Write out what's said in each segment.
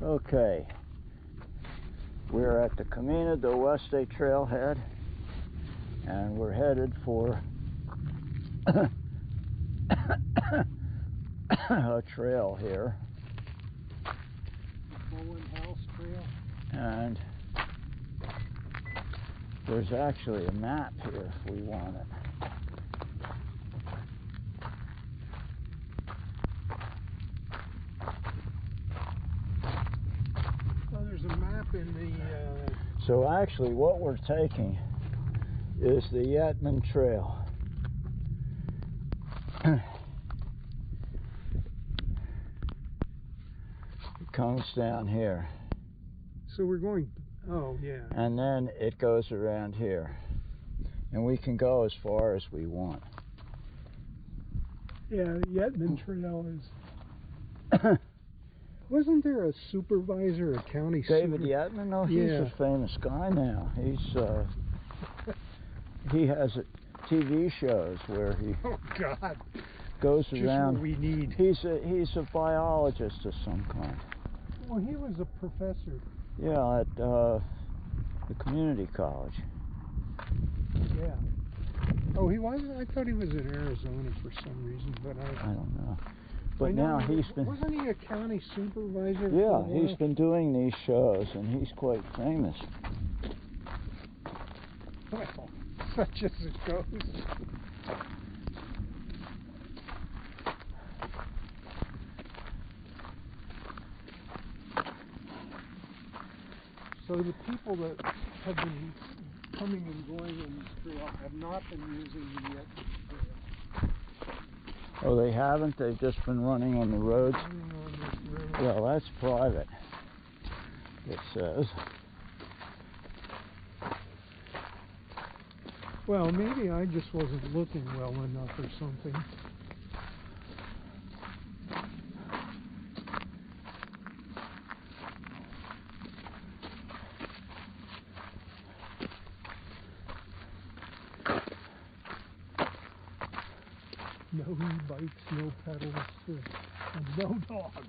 Okay, we're at the Camino del Oeste trailhead, and we're headed for a trail here. The Bowen House Trail. And there's actually a map here if we want it. Oh, there's a map in the... So actually what we're taking is the Yetman Trail. It comes down here. So we're going... Oh, yeah. And then it goes around here. And we can go as far as we want. Yeah, the Yetman Trail is... Wasn't there a supervisor, a county David Yetman? No, he's a famous guy now. He has TV shows where he goes around. Just what we need. He's a biologist of some kind. Well, he was a professor. Yeah, at the community college. Yeah. Oh, he was? I thought he was in Arizona for some reason, but I don't know. But now he's been... Wasn't he a county supervisor? Yeah, he's been doing these shows, and he's quite famous. Well, such as it goes. So the people that have been coming and going on this trail have not been using the Yetman Trail. Oh, they haven't? They've just been running on the roads? Running on this road. Well, that's private, it says. Well, maybe I just wasn't looking well enough or something. No e-bikes, no pedals, and no dogs.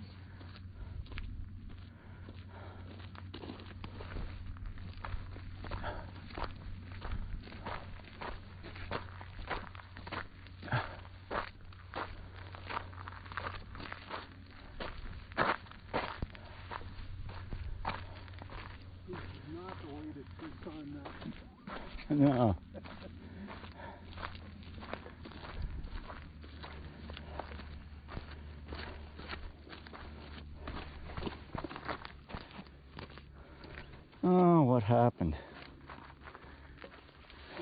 This is not the way to Tucson Mountain Park. No. Oh, what happened?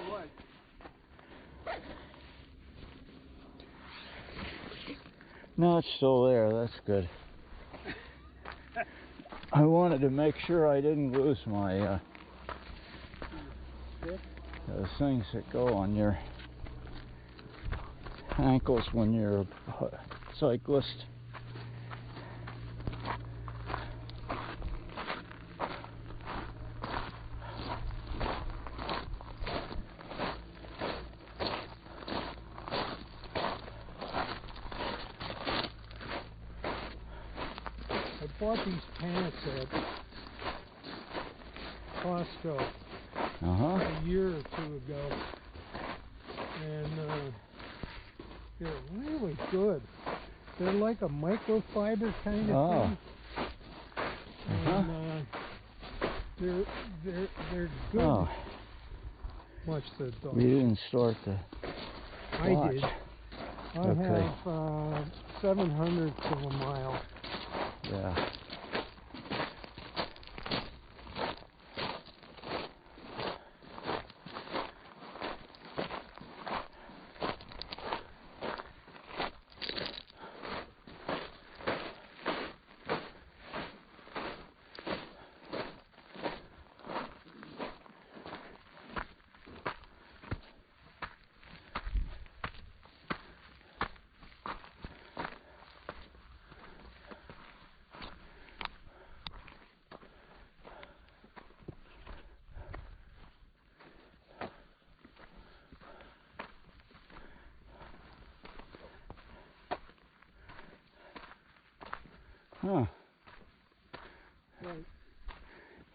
What? No, it's still there. That's good. I wanted to make sure I didn't lose my those things that go on your ankles when you're a cyclist. I bought these pants at Costco a year or two ago, and they're really good. They're like a microfiber kind of thing, and they're good. Oh. Watch the dog. We didn't start the watch. I did. I have 7/100 of a mile. Yeah. Huh.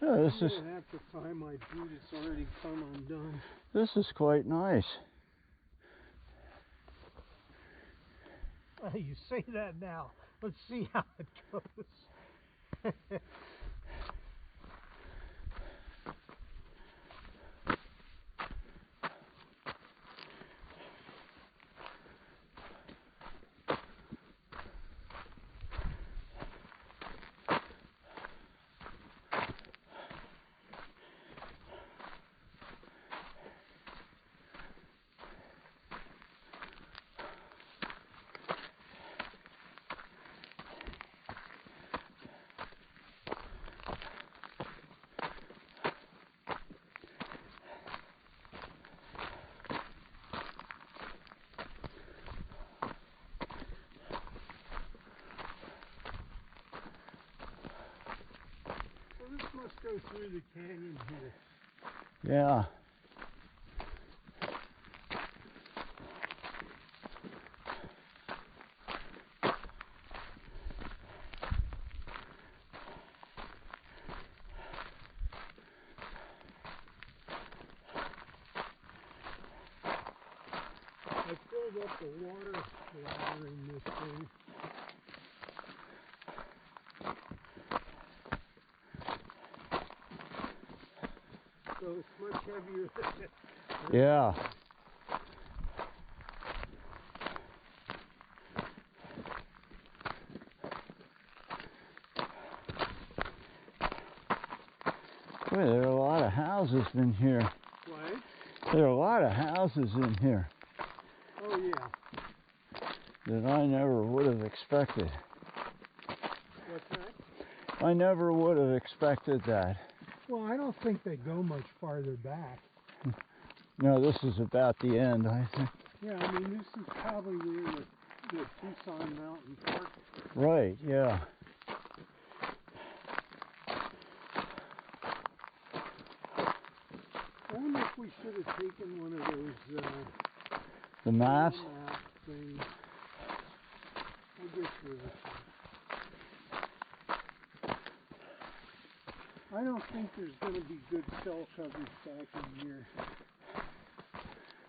Yeah, I'm gonna have to find my boot. It's already come undone. this is quite nice. You say that now. Let's see how it goes. This must go through the canyon here. Yeah. I filled up the water ladder in this thing. So it's much heavier than it. Yeah. Boy, there are a lot of houses in here. What? There are a lot of houses in here Oh yeah. that I never would have expected. What's that? I never would have expected that. Well, I don't think they go much farther back. No, this is about the end, I think. Yeah, I mean, this is probably near the Tucson Mountain Park. Right, yeah. I wonder if we should have taken one of those The maps? map things. I guess we're. I don't think there's going to be good cell coverage back in here.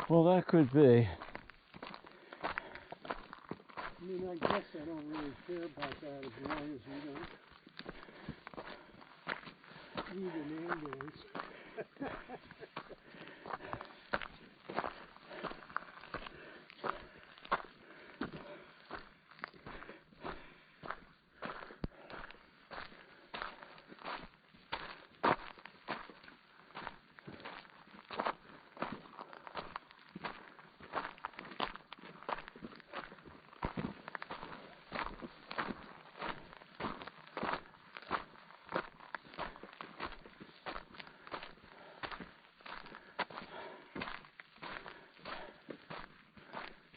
Well, that could be. I mean, I guess I don't really care about that as long as we don't need an ambulance.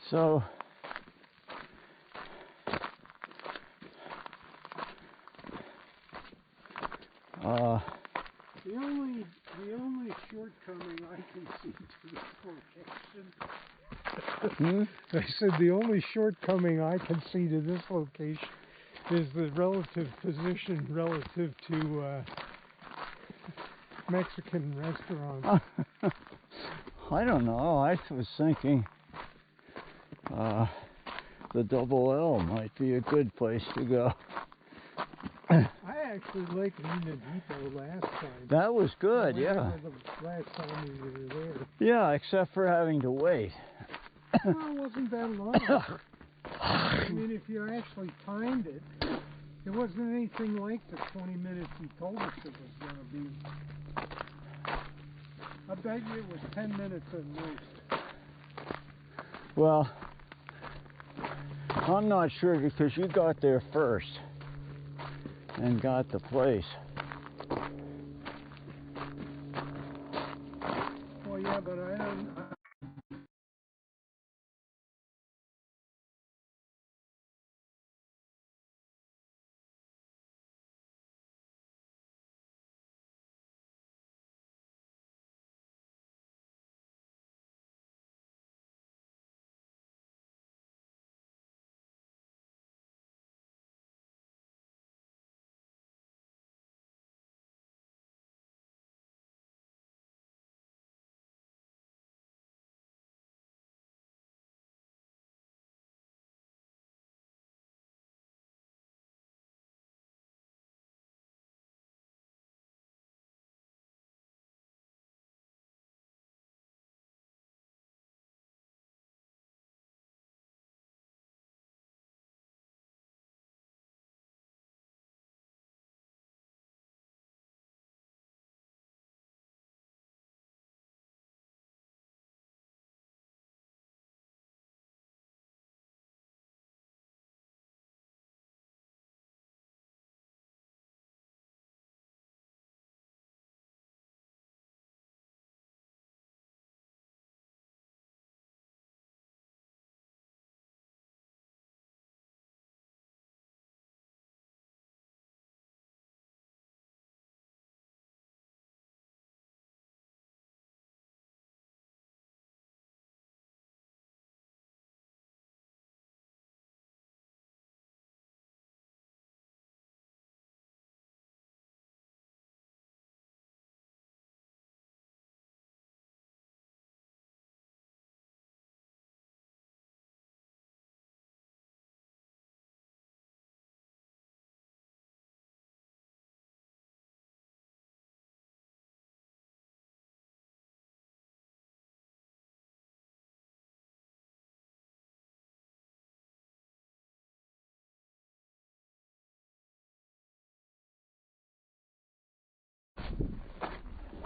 So, the only shortcoming I can see to this hmm? location. I said the only shortcoming I can see to this location is the relative position relative to Mexican restaurants. I don't know. I was thinking the Double L might be a good place to go. I actually liked Lena Depot last time. That was good, yeah. The last time we were there. Yeah, except for having to wait. Well, it wasn't that long. I mean, if you actually timed it, it wasn't anything like the 20 minutes he told us it was going to be. I bet you it was 10 minutes at most. Well, I'm not sure because you got there first and got the place. Well, yeah, but I don't.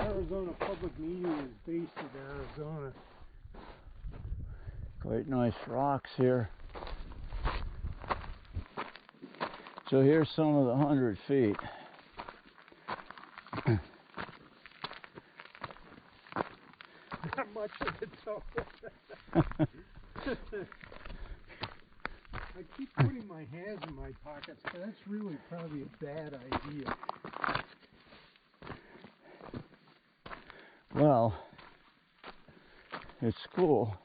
Arizona Public Media is based in Arizona. Quite nice rocks here. So here's some of the 100 feet. Not much of it though. I keep putting my hands in my pockets, but that's really probably a bad idea. Well, it's cool.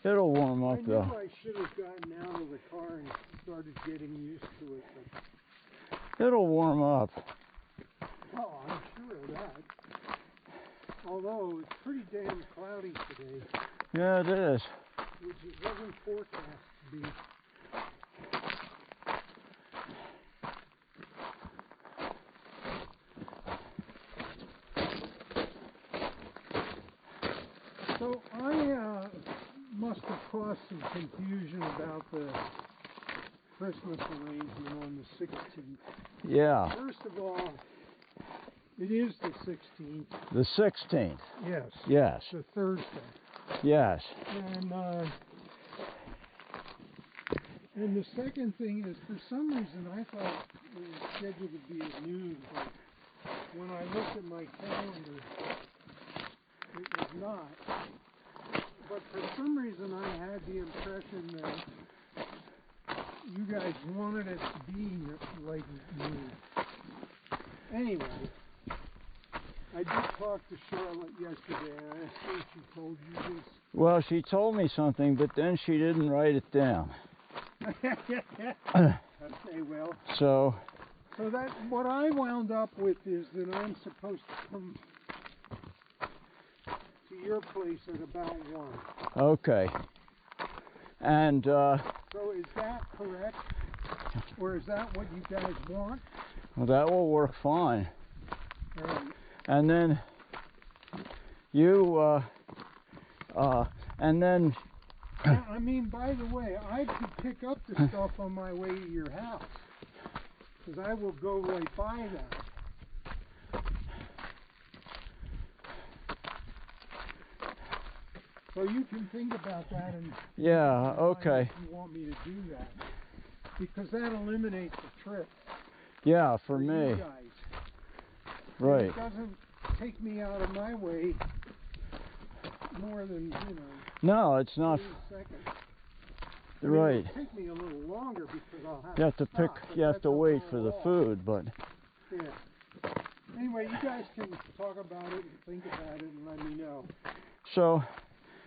It'll warm up though. I knew I should have gotten out of the car and started getting used to it, but It'll warm up. oh, I'm sure of that. Although it's pretty damn cloudy today, Yeah, it is. which it wasn't forecast to be. So I must have caused some confusion about the Christmas arrangement on the 16th. Yeah, First of all, it is the 16th. the 16th. Yes. Yes, It's a Thursday. yes. And the second thing is, for some reason, I thought it was scheduled to be at noon, but when I looked at my calendar, it was not. But for some reason, I had the impression that you guys wanted it to be like noon. Anyway, I did talk to Charlotte yesterday, and I think she told you this. Well, she told me something, but then she didn't write it down. Okay, well. So, that what I wound up with is that I'm supposed to come to your place at about 1. okay. And, So is that correct? Or is that what you guys want? well, that will work fine. All right. And then you, and then, I mean, by the way, I could pick up the stuff on my way to your house. Because I will go right by that. So you can think about that and yeah, okay. if you want me to do that. Because that eliminates the trip Yeah, for you me. guys. Right. It doesn't take me out of my way more than, No, it's not. 30 seconds. I mean, Right. It'll take me a little longer because I'll have You have to stop, pick, but you have that's to wait for the overall. food, but Yeah. Anyway, you guys can talk about it and think about it and let me know. so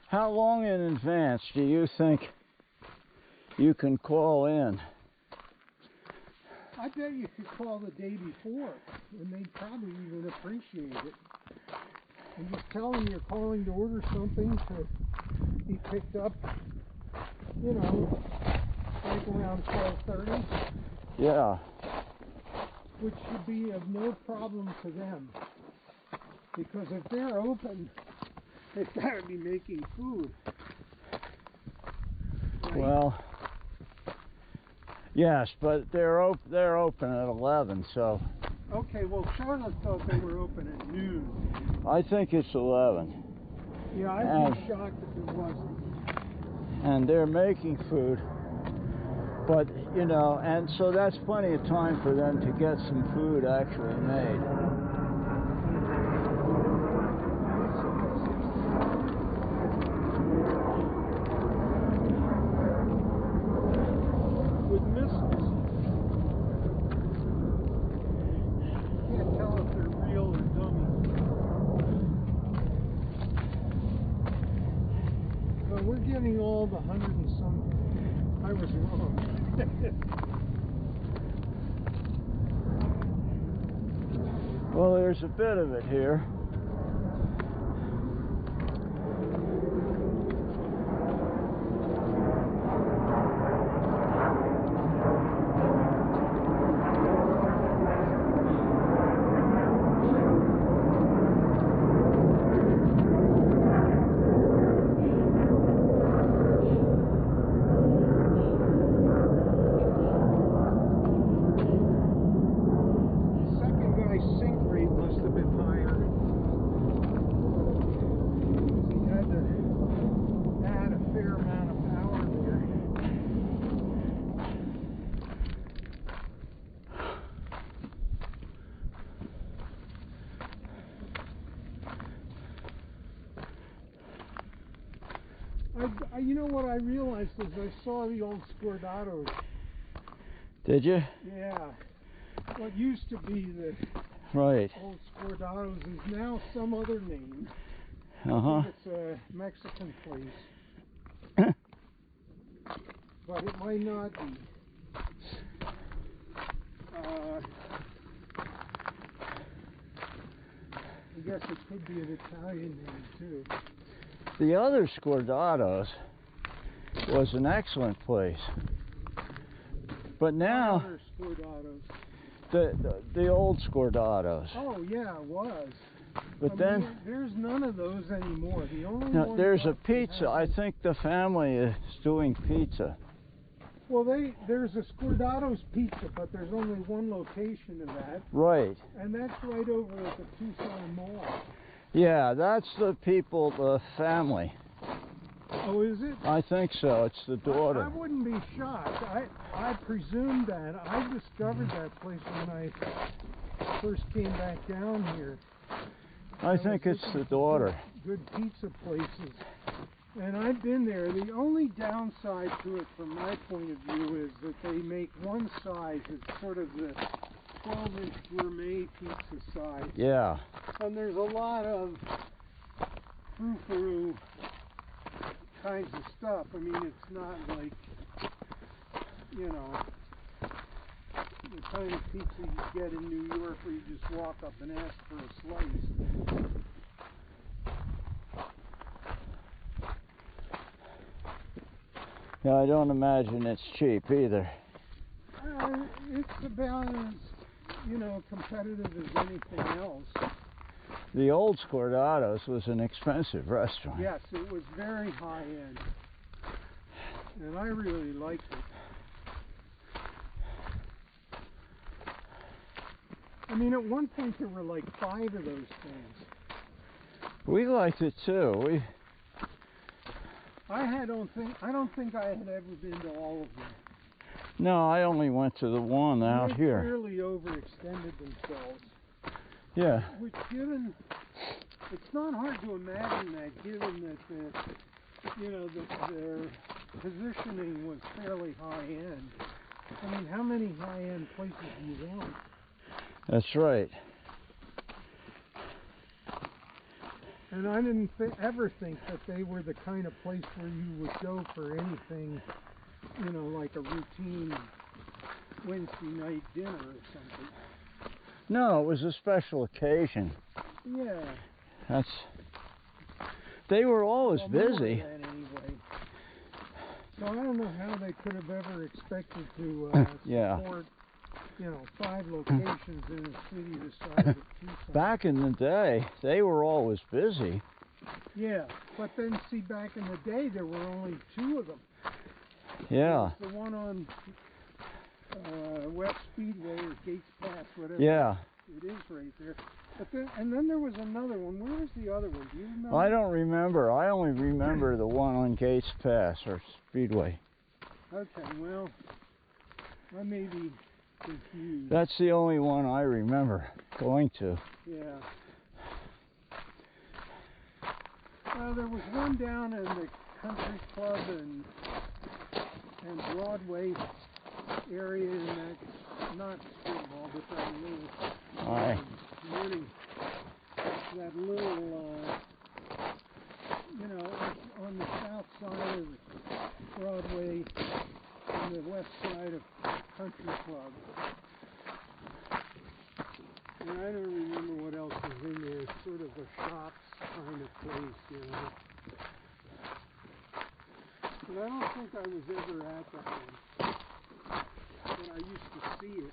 how long in advance do you think you can call in? I bet you could call the day before, and they'd probably even appreciate it. And just tell them you're calling to order something to be picked up, like around 12:30, Yeah, which should be of no problem to them. Because if they're open, they've got to be making food. Right? well, yes, but they're open at 11, so Okay, well, Charlotte thought they were open at noon. I think it's 11. Yeah, I'd be shocked if it wasn't. And they're making food, but and so that's plenty of time for them to get some food actually made. With missiles. You can't tell if they're real or dummies. But we're getting all the 100 and some. I was wrong. Well, there's a bit of it here. The second guy You know what I realized is I saw the old Scordados. Did you? Yeah. What used to be the Right. old Scordados is now some other name. Uh-huh. I think it's a Mexican place. But it might not be. I guess it could be an Italian name too. The other Scordados was an excellent place. But now, Other Scordados. the old Scordados. Oh yeah, it was. But then there's none of those anymore. The only now, one there's a left pizza. I think the family is doing pizza. Well, there's a Scordados Pizza, but there's only one location of that. Right. And that's right over at the Tucson Mall. Yeah, that's the people, the family. Oh, is it? I think so. It's the daughter. I wouldn't be shocked. I presumed that. I discovered that place when I first came back down here. I think it's the daughter. Good pizza places. And I've been there. The only downside to it from my point of view is that they make one size. It's sort of the 12-inch gourmet pizza size. Yeah. And there's a lot of frou-frou kinds of stuff. I mean, it's not like, you know, the kind of pizza you get in New York where you just walk up and ask for a slice. Yeah, I don't imagine it's cheap either. It's about as, you know, competitive as anything else. The old Scordados was an expensive restaurant. Yes, it was very high end. And I really liked it. I mean, at one point there were like 5 of those things. We liked it too. I don't think I had ever been to all of them. No, I only went to the one out They here. clearly overextended themselves. Yeah. Which, given, it's not hard to imagine that, given that that their positioning was fairly high end. I mean, how many high end places do you want? That's right. And I didn't ever think that they were the kind of place where you would go for anything, you know, like a routine Wednesday night dinner or something. No, it was a special occasion. Yeah. They were always busy. More than that anyway. So I don't know how they could have ever expected to Yeah. support, you know, 5 locations in a city the size of Tucson. Back in the day, they were always busy. Yeah, but then see, back in the day, there were only 2 of them. Yeah. The one on West Speedway or Gates Pass, whatever. Yeah. It is right there. But then there was another one. Where was the other one? Do you remember? I don't remember. I only remember the one on Gates Pass or Speedway. Okay, well, I may be confused. That's the only one I remember going to. Yeah. There was one down in the Country Club and Broadway area in that, not strip mall, but that little that little, you know, on the south side of Broadway and the west side of Country Club. And I don't remember what else was in there. It's sort of a shops kind of place, you know. But I don't think I was ever at that one. But I used to see it.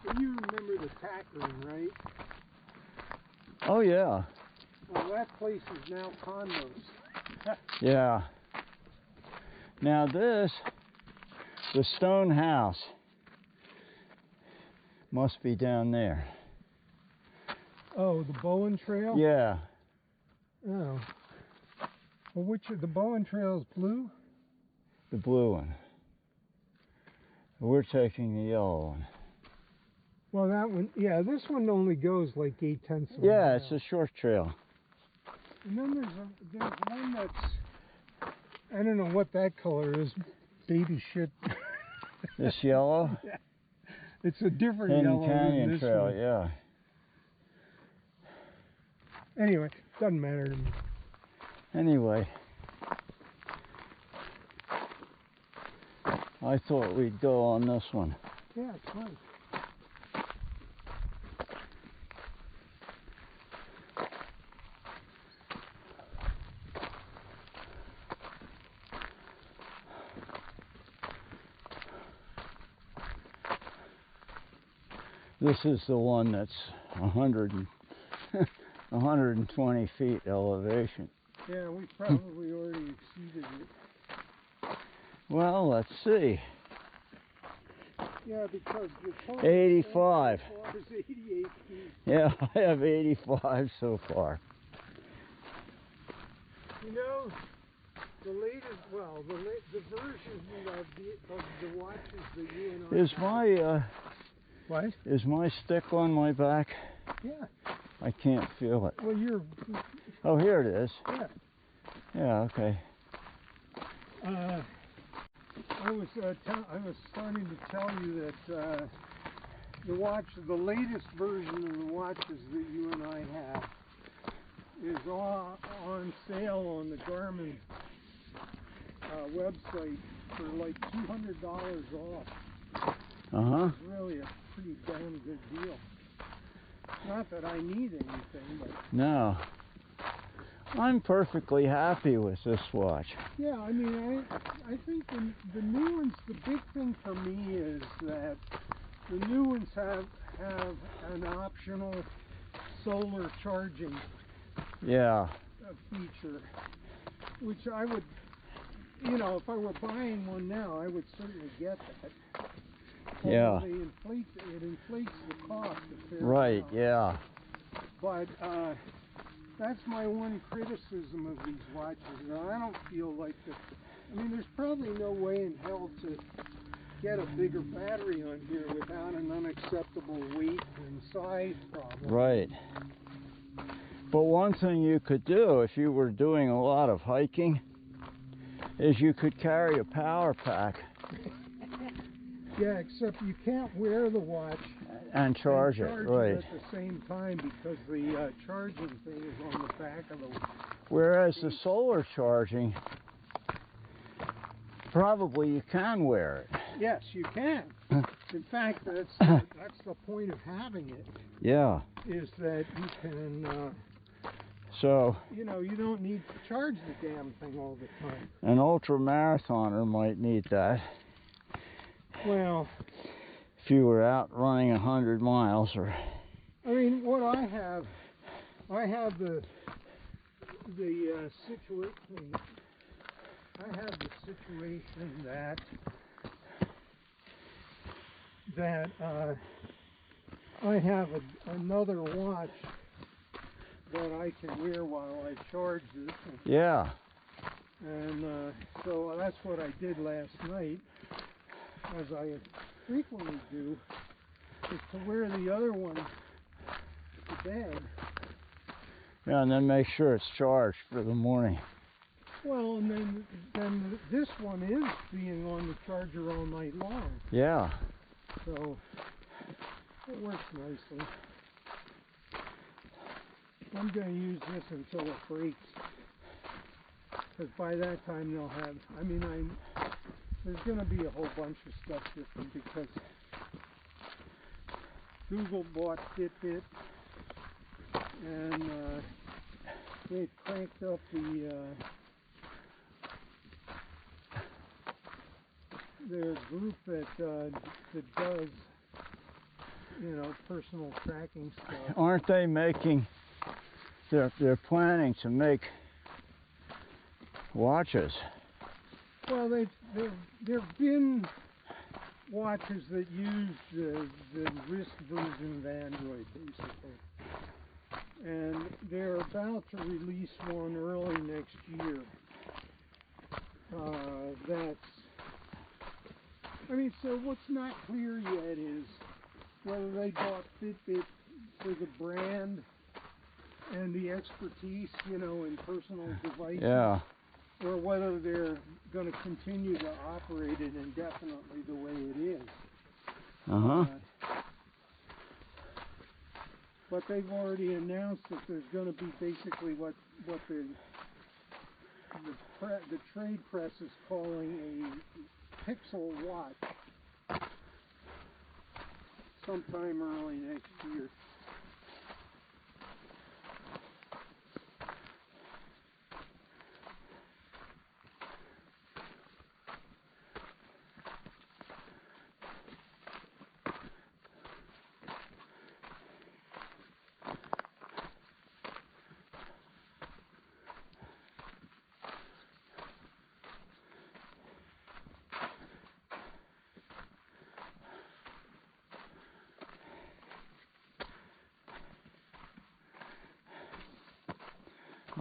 But you remember the tack room, right? Oh, yeah. Well, that place is now condos. Yeah. Now this, the stone house, must be down there. Oh, the Bowen Trail? Yeah. Oh. Well, the Bowen Trail is blue? The blue one. We're taking the yellow one. Well, that one, yeah, this one only goes like 8/10 of a Yeah, mile. it's a short trail. And then there's one that's, I don't know what that color is, baby shit. This yellow? Yeah. It's a different Hidden yellow Canyon than this Trail, one. yeah. Anyway, doesn't matter to me. Anyway, I thought we'd go on this one. Yeah, it's nice. This is the one that's 120 feet elevation. Yeah, we probably already exceeded it. Well, let's see. Yeah, because the total 85. is 88 feet. Yeah, I have 85 so far. You know, the latest, well, the version of the watches that you and I Is have. my What? is my stick on my back? Yeah. I can't feel it. Well, you're. Oh, here it is. Yeah. Yeah, okay. I was starting to tell you that the latest version of the watches that you and I have is on sale on the Garmin website for like $200 off. Uh-huh. It's really a pretty damn good deal. Not that I need anything, but No. I'm perfectly happy with this watch. yeah, I mean, I think the new ones, the big thing for me is that the new ones have an optional solar charging Yeah. feature, which I would, you know, if I were buying one now, I would certainly get that. Yeah. Although it inflates the cost a fair Right, amount. yeah. But that's my one criticism of these watches. Now, I don't feel like that. I mean, there's probably no way in hell to get a bigger battery on here without an unacceptable weight and size problem. Right. But one thing you could do if you were doing a lot of hiking is you could carry a power pack Yeah, except you can't wear the watch and charge it, right. at the same time because the charging thing is on the back of the watch. Whereas the solar charging, probably you can wear it. Yes, you can. In fact, that's the point of having it, Yeah. is that you can, So you know, you don't need to charge the damn thing all the time. an ultra marathoner might need that Well, if you were out running 100 miles or. I mean, what I have the situation. I have the situation that I have another watch that I can wear while I charge this. Yeah. And so that's what I did last night, as I frequently do, is to wear the other one to bed. Yeah, and then make sure it's charged for the morning. Well, and then this one is being on the charger all night long, Yeah. so it works nicely. I'm going to use this until it breaks, because by that time they'll have, I mean, there's going to be a whole bunch of stuff different, because Google bought Fitbit, and they've cranked up their group that does, you know, personal tracking stuff. Aren't they making? They're planning to make watches. Well, there've been watches that use the wrist version of Android, basically, and they're about to release one early next year. I mean, so what's not clear yet is whether they bought Fitbit for the brand and the expertise, you know, in personal devices, Yeah. or whether they're going to continue to operate it indefinitely the way it is. Uh-huh. But they've already announced that there's going to be basically what the trade press is calling a pixel watch sometime early next year.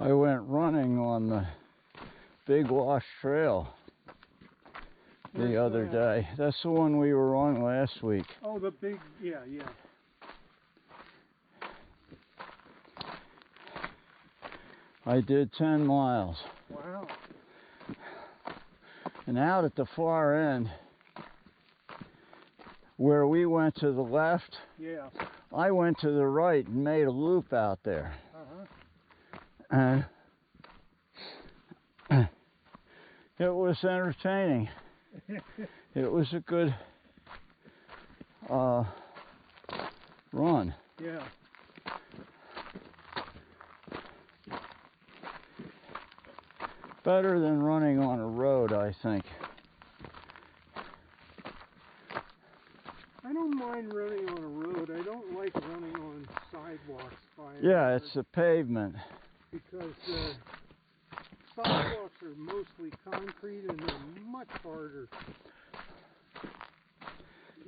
I went running on the Big Wash Trail the other day. That's the one we were on last week. Oh, the big, yeah. I did 10 miles. Wow. And out at the far end, where we went to the left, Yeah. I went to the right and made a loop out there. And it was entertaining. It was a good run. Yeah. Better than running on a road, I think. I don't mind running on a road. I don't like running on sidewalks. Yeah, it's the pavement. Because sidewalks are mostly concrete and they're much harder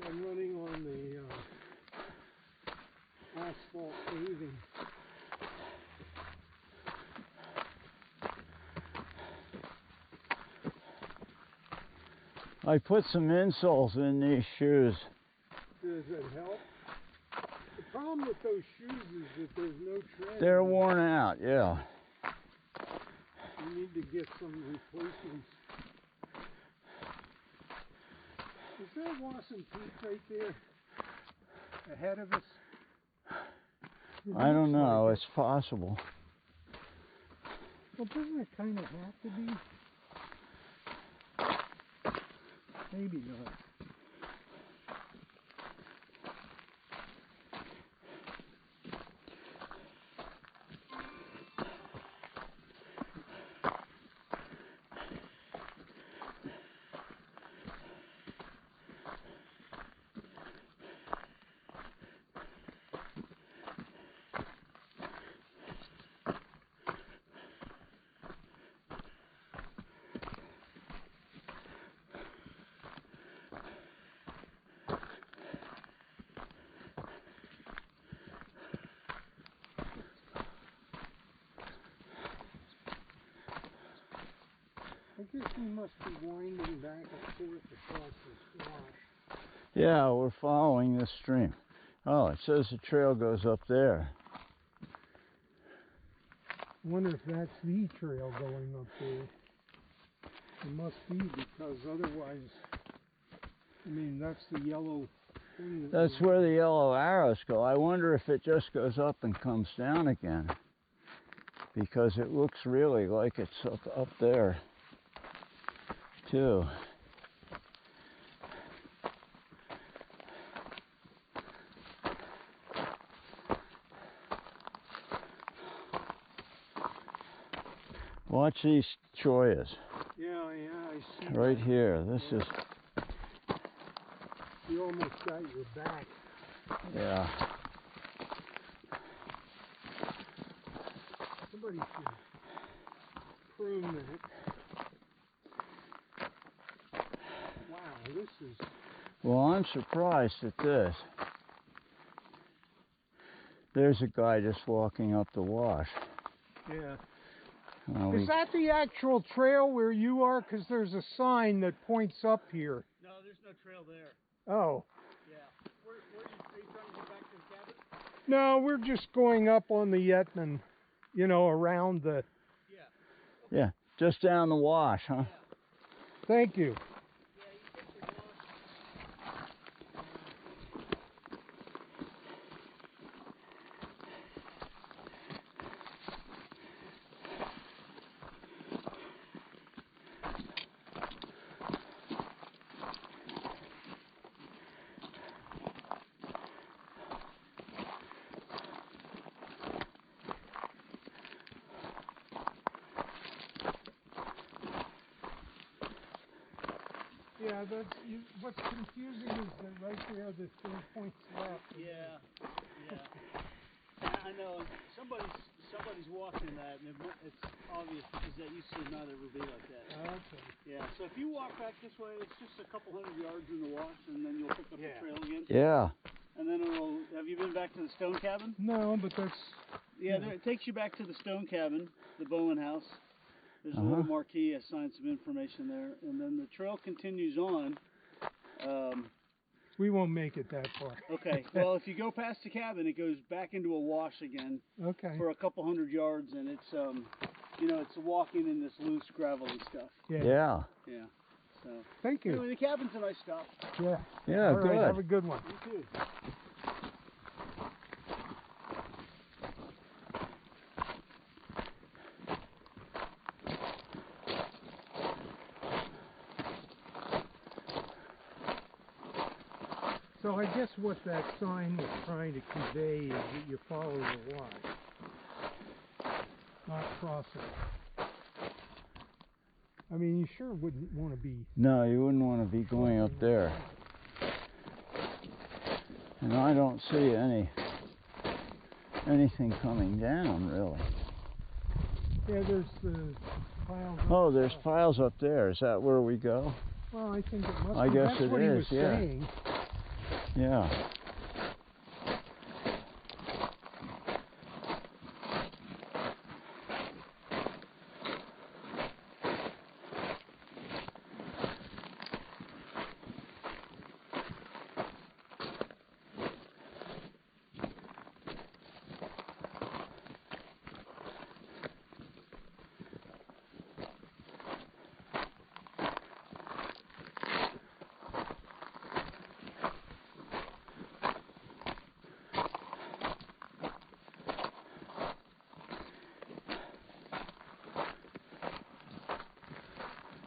than running on the asphalt paving. I put some insoles in these shoes. Does it help? The problem with those shoes is that there's no tread. They're worn out, yeah. You need to get some replacements. Is there Wasson Peak right there ahead of us? I don't know, it's possible. Well, doesn't it kind of have to be? Maybe not. I guess we must be winding back and forth across this wash. Yeah, we're following this stream. Oh, it says the trail goes up there. I wonder if that's the trail going up there. It must be, because otherwise, I mean, that's the yellow thing. That's where the yellow arrows go. I wonder if it just goes up and comes down again, because it looks really like it's up there too. Watch these choyas. Yeah, I see. Right here. This is. You almost got your back. Yeah. Somebody should prune that. Wow, this is. Well, I'm surprised at this. There's a guy just walking up the wash. Yeah. Is that the actual trail where you are? Because there's a sign that points up here. No, there's no trail there. Oh. Yeah. Where you face No, we're just going up on the Yetman, you know, around the... Yeah, just down the wash, huh? Thank you. Yeah, what's confusing is that right there, the thing points left. Yeah, yeah. I know. Somebody's walking that, and it's obvious because that used to not ever be like that. Okay. Yeah. So if you walk back this way, it's just a couple hundred yards in the wash, and then you'll pick up the trail again. Yeah. And then it'll. Have you been back to the stone cabin? No, but that's. Yeah, it takes you back to the stone cabin, the Bowen house. There's a little marquee, a sign, some information there, and then the trail continues on. We won't make it that far. Okay. Well, if you go past the cabin, it goes back into a wash again. Okay. For a couple hundred yards, and it's you know, it's walking in this loose, gravelly stuff. Yeah. Yeah. Yeah. So. Thank you. Anyway, the cabin's a nice stop. Yeah. Yeah. All Good. right, have a good one. You too. So I guess what that sign was trying to convey is that you're following the wash, not crossing. I mean, you sure wouldn't want to be... No, you wouldn't want to be going up there. And I don't see anything coming down, really. Yeah, there's piles. Oh, there's piles up there. Is that where we go? Well, I think it must be. I guess That's it what he is, was saying. Yeah.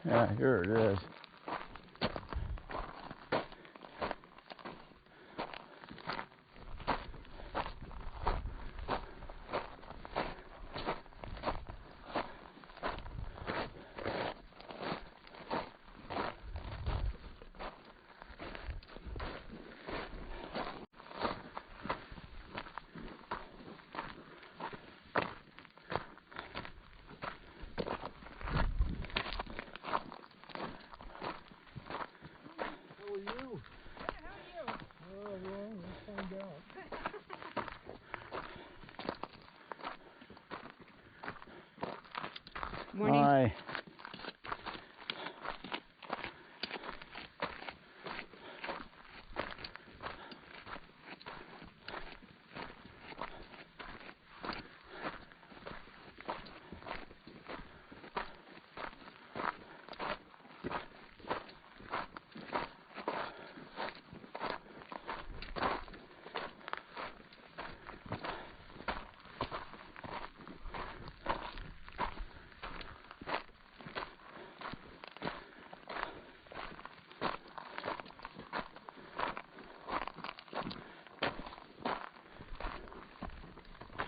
Yeah, here it is. Morning. Hi.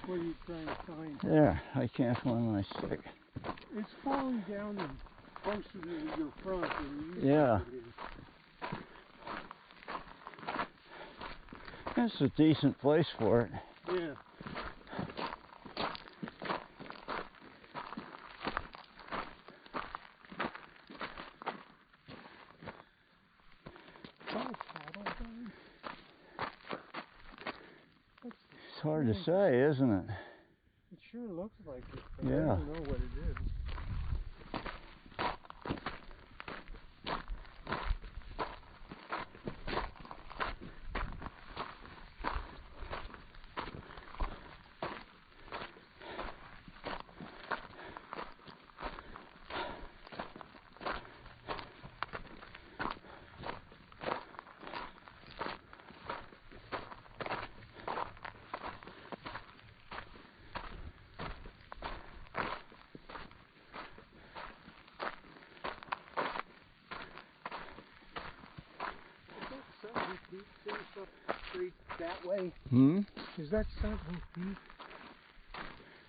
What are you trying to find? There, I can't find my stick. It's falling down and closer to your front than you Yeah. think it is. That's a decent place for it. Yeah. It's hard to say, isn't it? It sure looks like it, but Yeah. I don't know what it is. that way? Hmm? Is that Sentinel Peak?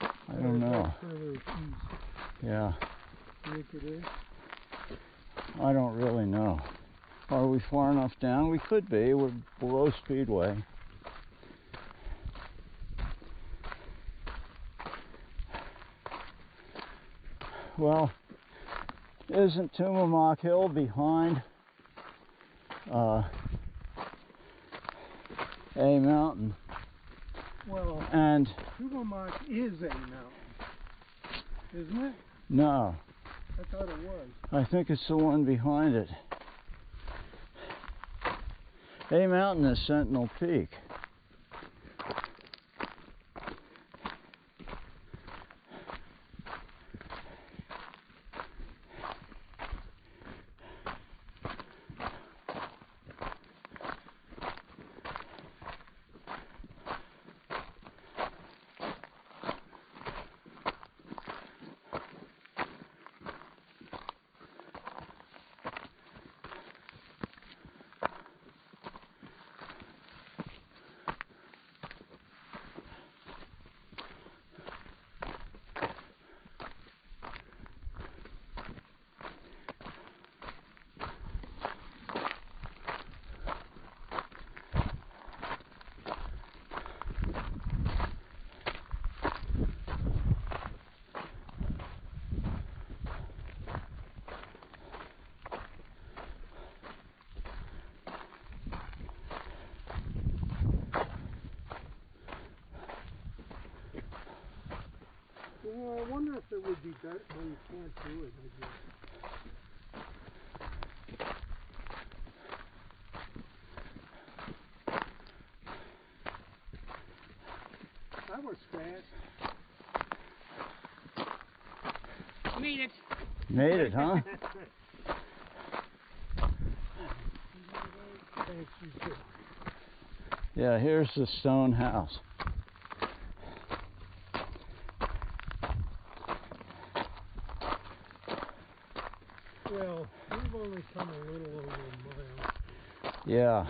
I don't know. Further east. Yeah, You think it is? I don't really know. Are we far enough down? We could be. We're below Speedway. Well, isn't Tumamock Hill behind A Mountain? Well, And Tucson is a mountain, isn't it? no, I thought it was. I think it's the one behind it. A Mountain is Sentinel Peak. Well, I wonder if it would be better. Well, you can't do it, I guess. That was fast. Made it. Made it, huh? Thanks, you too. Yeah, here's the stone house. Well, we've only come a little over a mile. Yeah.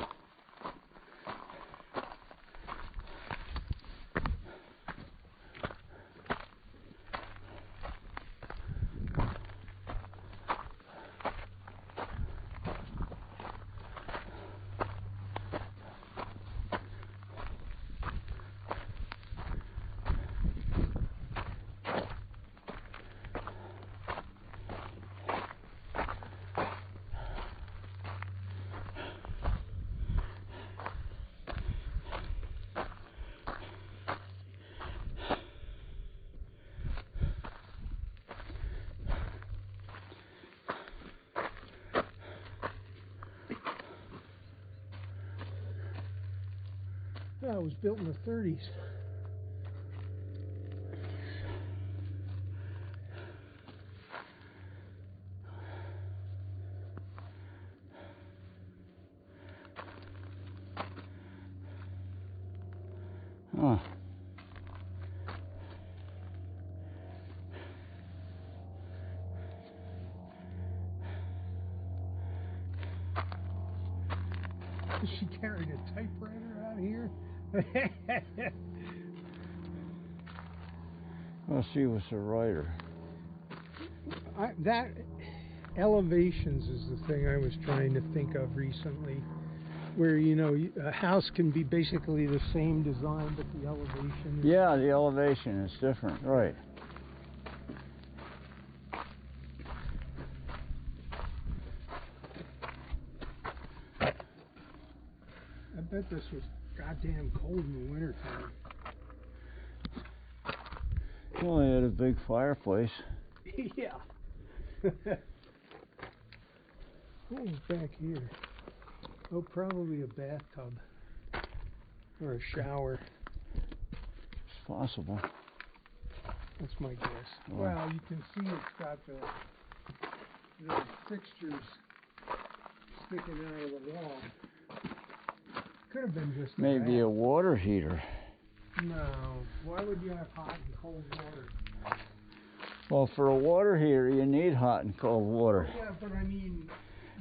Yeah, it was built in the 30s. Huh. She carried a typewriter out here. Well, she was a writer. That elevations is the thing I was trying to think of recently, where a house can be basically the same design, but the elevation is... Yeah, the elevation is different, right. I bet this was goddamn cold in the wintertime. Well, they had a big fireplace. Yeah. What was back here? Oh, probably a bathtub. Or a shower. It's possible. That's my guess. Oh. Well, you can see it's got the fixtures sticking out of the wall. Could have been just Maybe a water heater. No. Why would you have hot and cold water? Well, for a water heater, you need hot and cold water. Yeah, but I mean...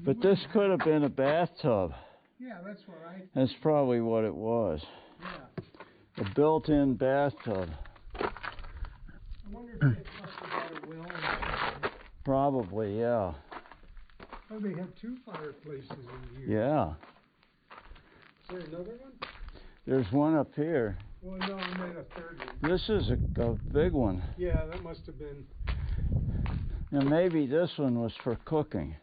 But this could have been a bathtub. Yeah, that's what I. That's probably what it was. Yeah. A built-in bathtub. I wonder if they must have had a well. Probably, yeah. Oh, they have two fireplaces in here. Yeah. Is there another one? There's one up here. Well, no, I meant a third one. This is a big one. Yeah, that must have been. And maybe this one was for cooking.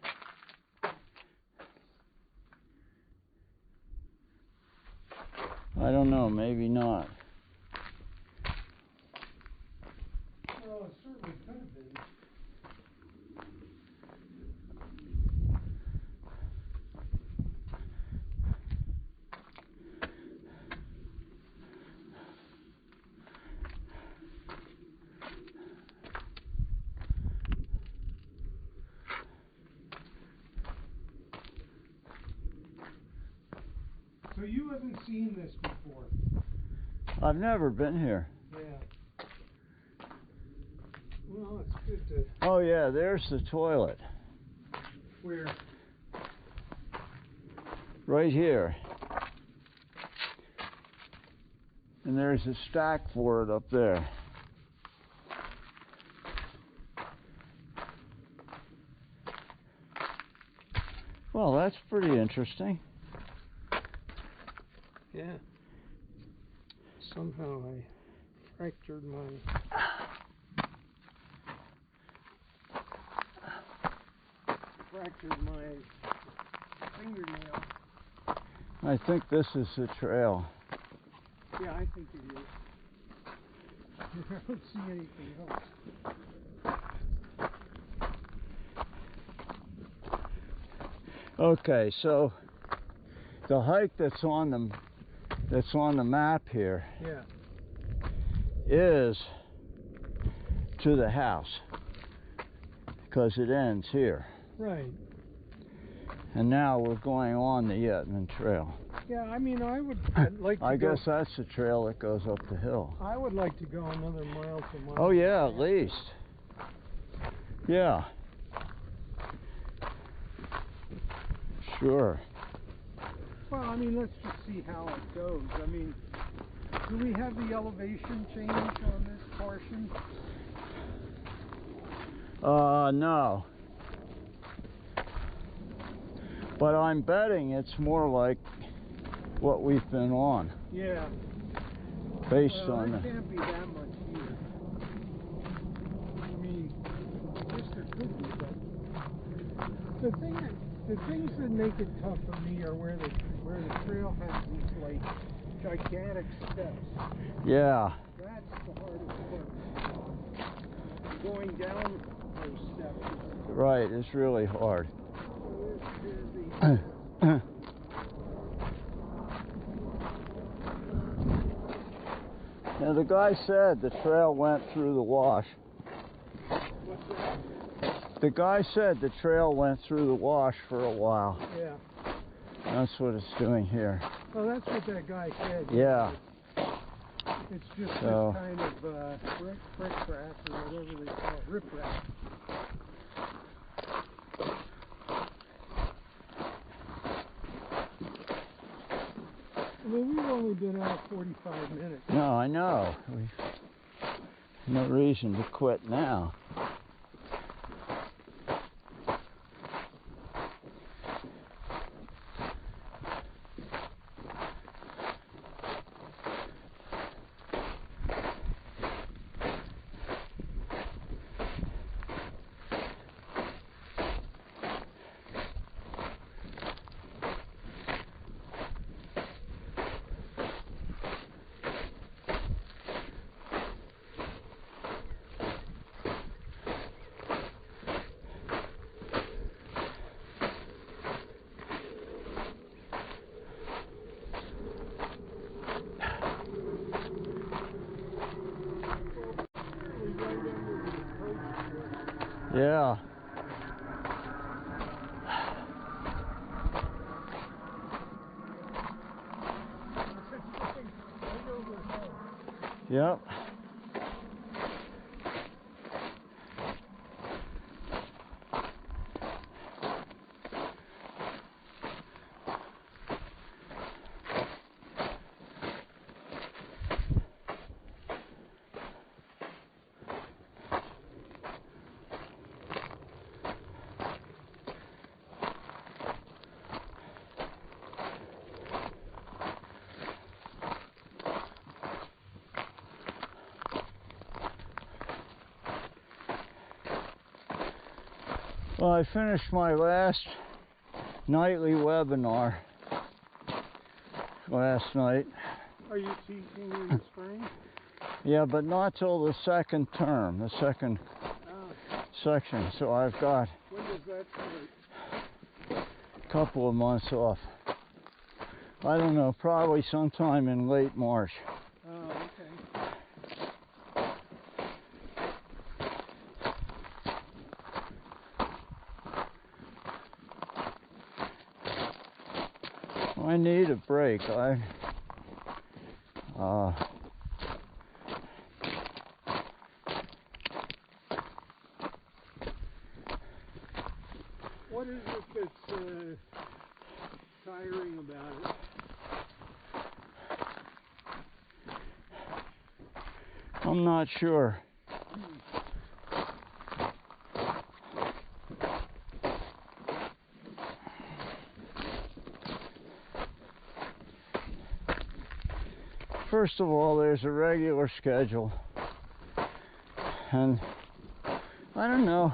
I don't know, maybe not. Well, it certainly could have been. So you haven't seen this before? I've never been here. Yeah. Well, it's good to. Oh yeah, there's the toilet. Where? Right here. And there's a stack for it up there. Well, that's pretty interesting. Yeah. Somehow I fractured my fingernail. I think this is the trail. Yeah, I think it is. I don't see anything else. Okay, so the hike that's on the map here Yeah. is to the house because it ends here. Right. And now we're going on the Yetman Trail. Yeah, I mean, I'd like to I go. guess that's the trail that goes up the hill. I would like to go another mile to mile. Oh yeah, at least. Yeah. Sure. Well, I mean, let's just see how it goes. I mean, do we have the elevation change on this portion? No. But I'm betting it's more like what we've been on. Yeah. Based Well, on it can't be that much here. I mean, I guess there could be, but the things that make it tough for me are where the trail has these like gigantic steps. Yeah. That's the hardest part. Going down those steps. Right, it's really hard. Here's the Now the guy said the trail went through the wash. what's that? The guy said the trail went through the wash for a while. Yeah. That's what it's doing here. Well, that's what that guy said. Yeah. It's just So- this kind of brick-rack or whatever they call it, rip-rack. I mean, we've only been out 45 minutes. No, I know. No reason to quit now. Yeah. Yep. Well, I finished my last nightly webinar last night. Are you teaching in the spring? Yeah, but not till the second term, the second section. So I've got When does that start? a couple of months off. I don't know, probably sometime in late March. Oh, okay. I need a break. What is it that's tiring about it? I'm not sure. First of all, there's a regular schedule, and I don't know,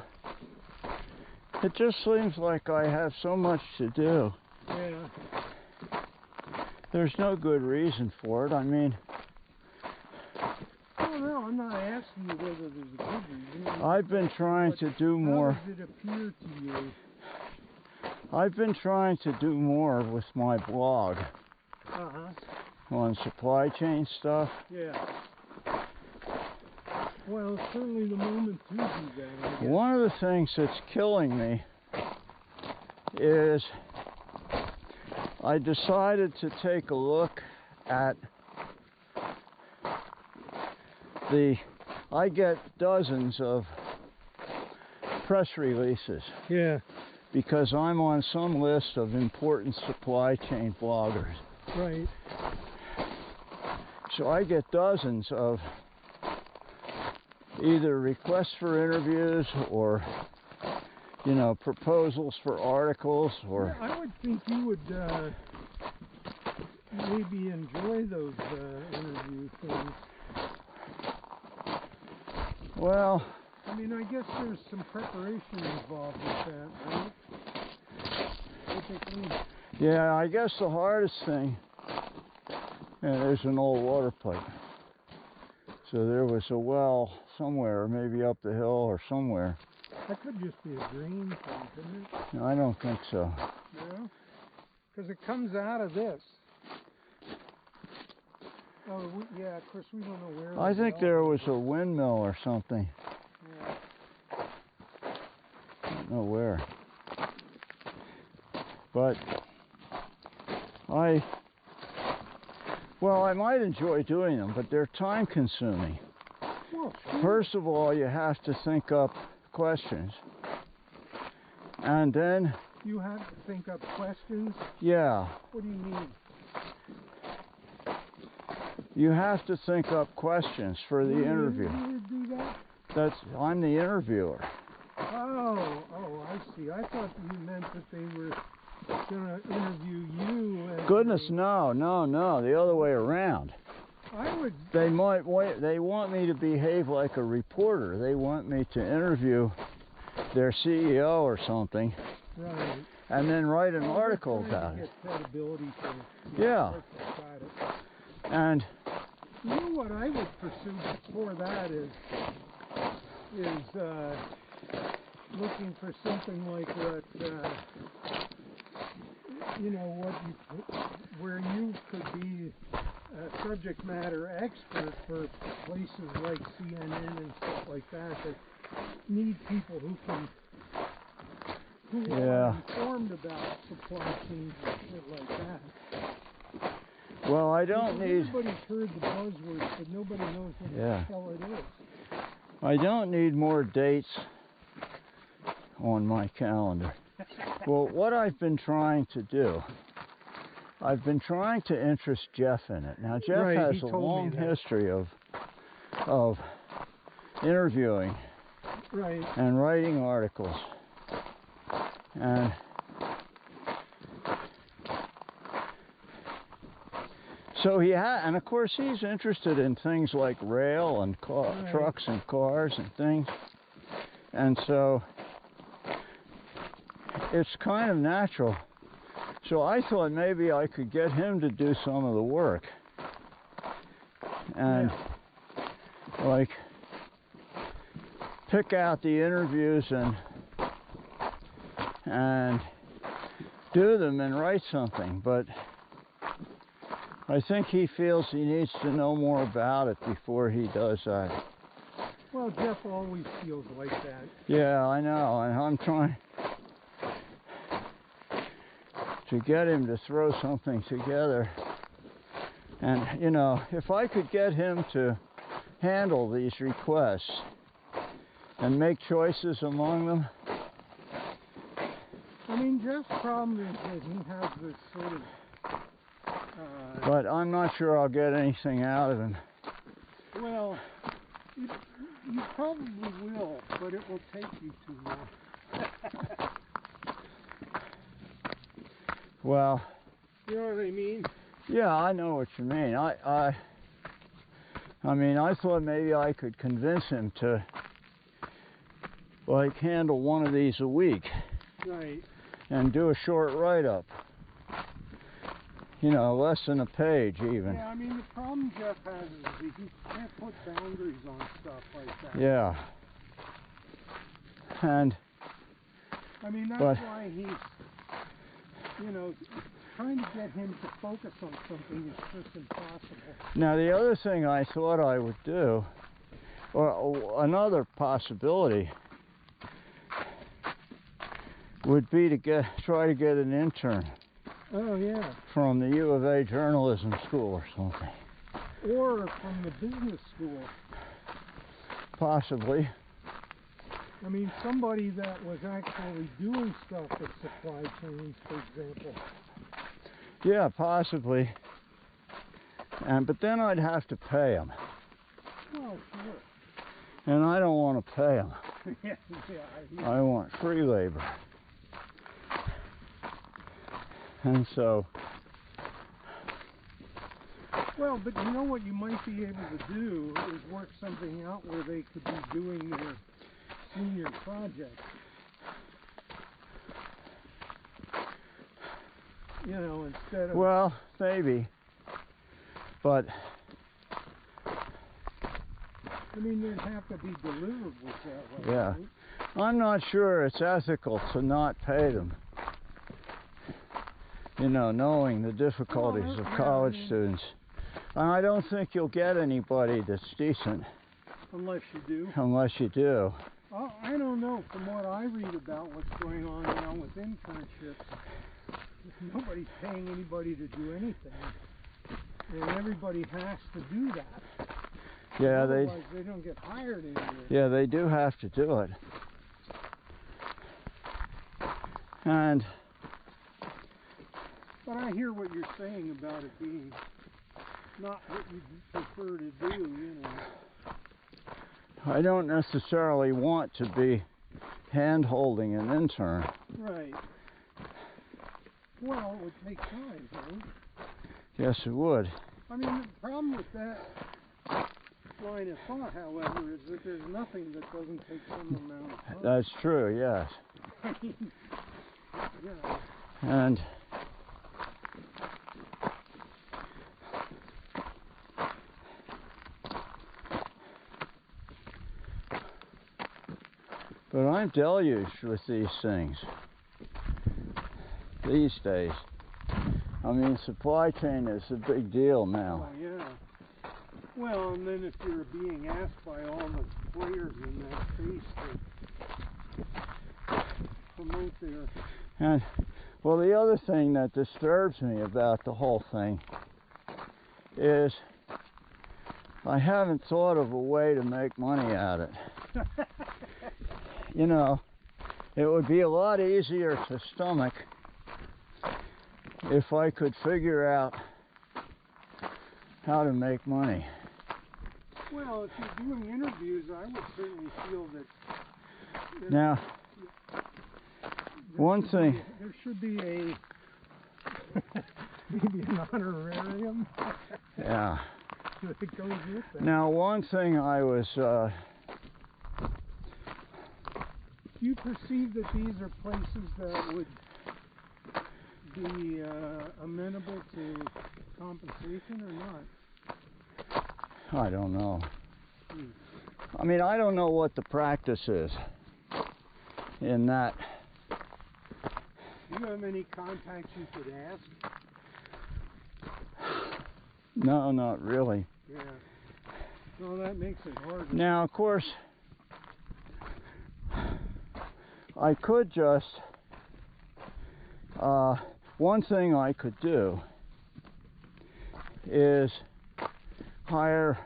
it just seems like I have so much to do. Yeah. There's no good reason for it. I mean, Oh no, I'm not asking you whether there's a good reason. I've been trying to do more. How does it appear to you? I've been trying to do more with my blog on supply chain stuff. Yeah. Well, it's certainly the moment to do that, I guess. One of the things that's killing me is I decided to take a look at I get dozens of press releases. Yeah. Because I'm on some list of important supply chain bloggers. Right. So I get dozens of either requests for interviews or, proposals for articles or... Yeah, I would think you would maybe enjoy those interview things. Well... I mean, I guess there's some preparation involved with that, right? Typically. Yeah, I guess the hardest thing... Yeah, there's an old water pipe. So there was a well somewhere, maybe up the hill or somewhere. That could just be a drain thing, couldn't it? No, I don't think so. No? Because it comes out of this. Oh, yeah, of course we don't know where. I think there was a windmill or something. Yeah. I don't know where. But I might enjoy doing them, but they're time consuming. Well, sure. First of all, you have to think up questions. And then... You have to think up questions? Yeah. What do you mean? You have to think up questions for the interview. You do that? I'm the interviewer. Oh, I see. I thought you meant that they were going to interview you. Goodness, no, the other way around. They want me to behave like a reporter. They want me to interview their CEO or something. Right. And then write an article about it. Get credibility for Yeah. Got it. And you know what I would pursue before that is looking for something like what where you could be a subject matter expert for places like CNN and stuff like that need people who are informed about supply chains and shit like that. Well, I don't need... Everybody's heard the buzzwords, but nobody knows what the hell it is. I don't need more dates on my calendar. Well, what I've been trying to do, I've been trying to interest Jeff in it. Now, Jeff has a long history of interviewing and writing articles. And so and of course he's interested in things like rail and trucks and cars and things. And so it's kind of natural. So I thought maybe I could get him to do some of the work. And like pick out the interviews and do them and write something. But I think he feels he needs to know more about it before he does that. Well, Jeff always feels like that. Yeah, I know, and I'm trying to get him to throw something together. And, you know, if I could get him to handle these requests and make choices among them. I mean, Jeff's problem is that he has this sort of... but I'm not sure I'll get anything out of him. Well, you probably will, but it will take you too long. Well, you know what I mean? Yeah, I know what you mean. I mean, I thought maybe I could convince him to, like, handle one of these a week. Right. And do a short write-up. You know, less than a page even. Yeah, I mean, the problem Jeff has is that he can't put boundaries on stuff like that. Yeah. And... I mean, that's why he's, you know, trying to get him to focus on something is just impossible. Now, the other thing I thought I would do, or another possibility, would be to try to get an intern. Oh, yeah. From the U of A journalism school or something. Or from the business school. Possibly. I mean, somebody that was actually doing stuff with supply chains, for example. Yeah, possibly. But then I'd have to pay them. Well, sure. And I don't want to pay them. Yeah. I want free labor. And so... Well, but you know what you might be able to do is work something out where they could be doing their senior project. You know, instead of... Well, maybe. But... I mean, there'd have to be deliverables that way. Yeah. Right? I'm not sure it's ethical to not pay them. You know, knowing the difficulties of college students. And I don't think you'll get anybody that's decent. Unless you do. Unless you do. I don't know. From what I read about what's going on now with internships, nobody's paying anybody to do anything. And everybody has to do that. Yeah, otherwise they don't get hired anymore. Yeah, they do have to do it. And... But I hear what you're saying about it being not what you prefer to do, you know. I don't necessarily want to be hand-holding an intern. Right. Well, it would take time, right? Yes, it would. I mean, the problem with that line of thought, however, is that there's nothing that doesn't take some amount of time. That's true, yes. I mean, you know. And... But I'm deluged with these things these days. I mean, supply chain is a big deal now. Oh, yeah. Well, and then if you're being asked by all the players in that space to promote their... And, well, the other thing that disturbs me about the whole thing is I haven't thought of a way to make money at it. You know, it would be a lot easier to stomach if I could figure out how to make money. Well, if you're doing interviews, I would certainly feel that... Now, one thing... There should be a... maybe an honorarium. Yeah. That goes with that. Now, one thing I was... Do you perceive that these are places that would be amenable to compensation or not? I don't know. I mean, I don't know what the practice is in that. Do you have any contacts you could ask? No, not really. Yeah. Well, that makes it harder. Now, of course, I could just, one thing I could do is hire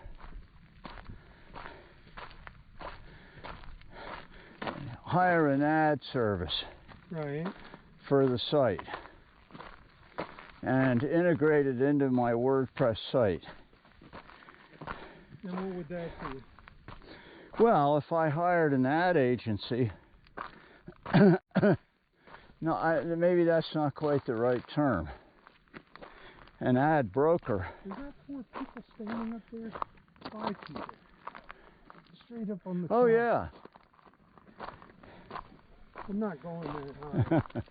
an ad service Right. for the site and integrate it into my WordPress site. And what would that do? Well, if I hired an ad agency, no, maybe that's not quite the right term. An ad broker. Is that 4 people standing up there? 5 people. Straight up on the Oh, top. yeah. I'm not going that high.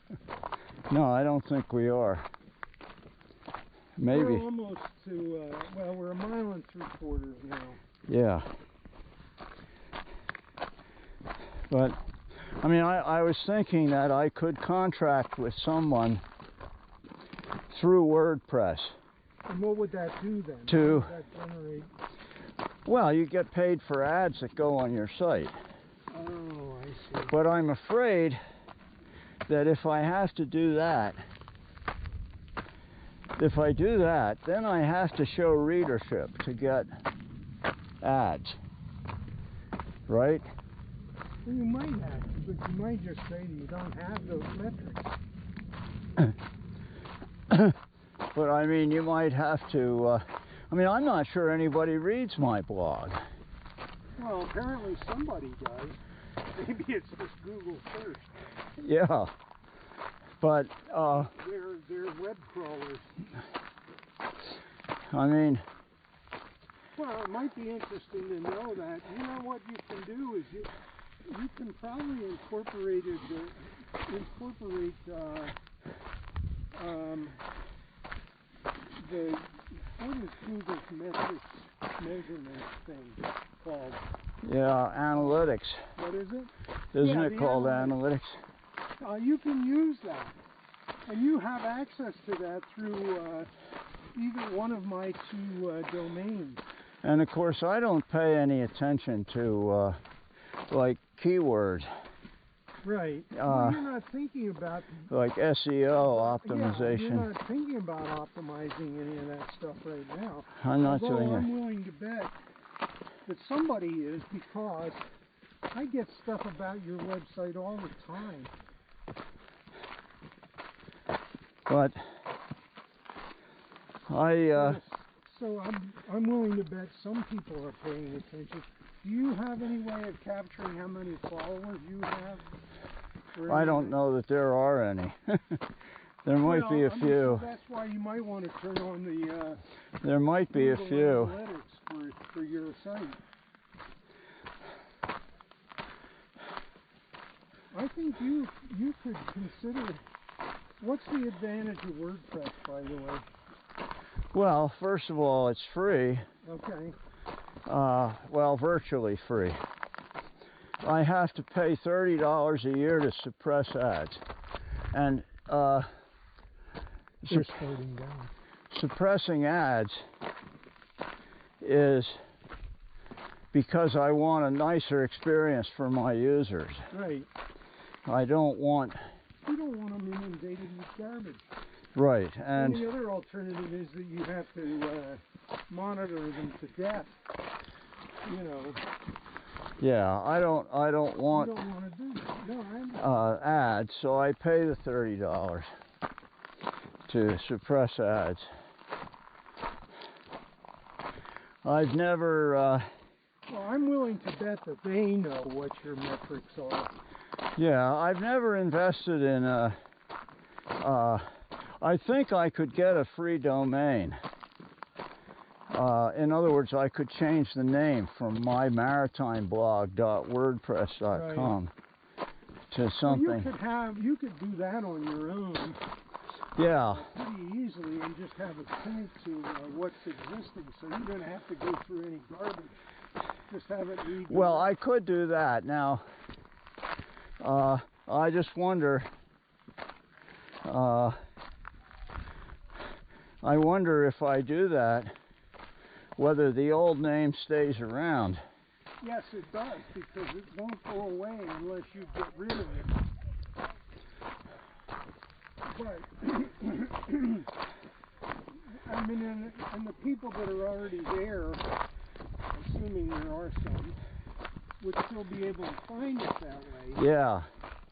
No, I don't think we are. Maybe. We're almost to, well, we're 1 3/4 miles now. Yeah. But, I mean, I was thinking that I could contract with someone through WordPress. And what would that do then? To, What would that generate? well, you get paid for ads that go on your site. Oh, I see. But I'm afraid that if I have to do that, if I do that, then I have to show readership to get ads, right? Well, you might have to, but you might just say you don't have those metrics. But I mean, you might have to, I mean, I'm not sure anybody reads my blog. Well, apparently somebody does. Maybe it's just Google first. Yeah. But, They're web crawlers. I mean, Well, it might be interesting to know that. You know what you can do is you can probably incorporate the what is Google's metrics measurement thing called? yeah, analytics. What is it? Isn't Yeah, it the called analytics. analytics? You can use that, and you have access to that through either one of my 2 domains. And of course, I don't pay any attention to, like, keywords, Right. Well, you're not thinking about like SEO Yeah, optimization. you're not thinking about optimizing any of that stuff right now. I'm not Although doing I'm it. willing to bet that somebody is, because I get stuff about your website all the time. But Yes. So I'm willing to bet some people are paying attention. Do you have any way of capturing how many followers you have? I don't know that there are any. There might be a few. That's why you might want to turn on the There might be a Google few. Analytics for your site. I think you could consider. What's the advantage of WordPress, by the way? Well, first of all, it's free. Okay. Well, virtually free. I have to pay $30 a year to suppress ads. And They're slowing down. suppressing ads is because I want a nicer experience for my users. Right. I don't want... You don't want them inundated with garbage. Right, And and the other alternative is that you have to monitor them to death. You know. yeah, I don't want You don't want to do that. No, ads, so I pay the $30 to suppress ads. I've never well, I'm willing to bet that they know what your metrics are. yeah, I've never invested in I think I could get a free domain. In other words, I could change the name from mymaritimeblog.wordpress.com to something. Well, you could do that on your own Yeah. pretty easily and just have it point to what's existing, so you don't have to go through any garbage. Just have it read. Well, I could do that. Now, I just wonder, I wonder if I do that, whether the old name stays around. Yes, it does, because it won't go away unless you get rid of it. But, I mean, and the people that are already there, assuming there are some, would still be able to find it that way. Yeah.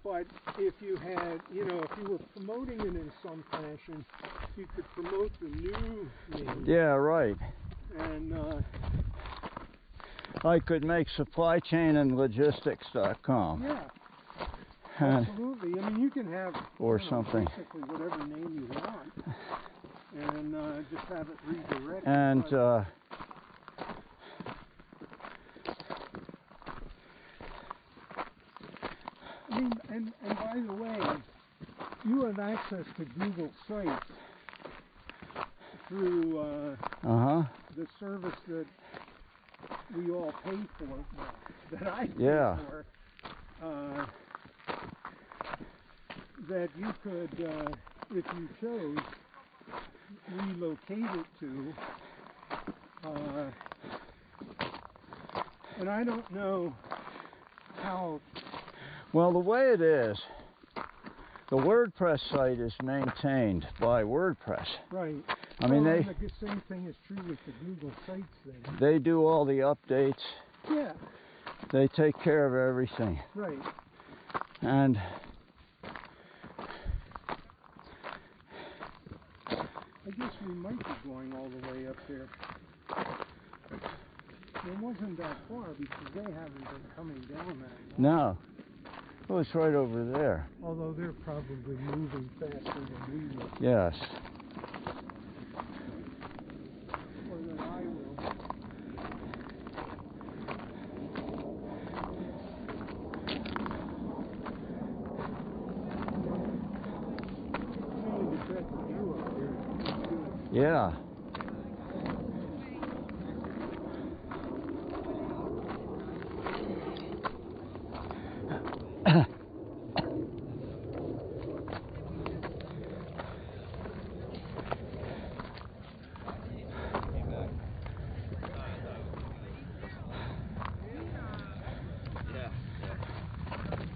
But if you had, if you were promoting it in some fashion, you could promote the new name. Yeah, right. And I could make supplychainandlogistics.com. yeah, absolutely. I mean, you can have or something. Basically whatever name you want, and just have it redirected. And I mean, and by the way, you have access to Google Sites through the service that we all pay for, that I pay for, that you could, if you chose, relocate it to. And I don't know how. Well, the way it is, the WordPress site is maintained by WordPress. Right. I mean, the same thing is true with the Google Sites thing. They do all the updates. Yeah. They take care of everything. Right. And I guess we might be going all the way up there. It wasn't that far because they haven't been coming down that long. no. Oh, it's right over there. Although they're probably moving faster than we will. Yes. Or than I will. Really get that view up there. Yeah.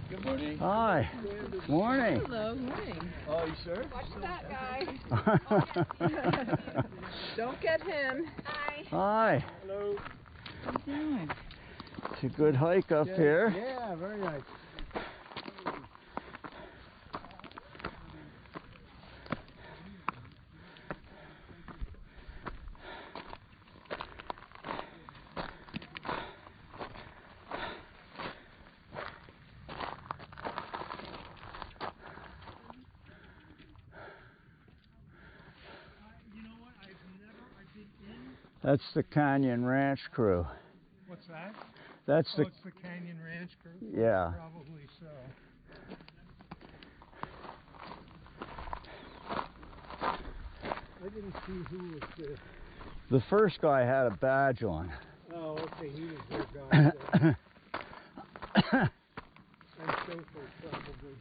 Good morning. Hi. Morning. Hello, morning. Oh, you sure? Watch that guy. Don't get him. Hi. Hi. Hello. How you doing? It's a good hike up here. Yeah, very nice. That's the Canyon Ranch crew. What's that? That's the It's the Canyon Ranch crew? Yeah. Probably so. I didn't see who was the first guy had a badge on. Oh, okay, he was their guy. And chauffeur, probably.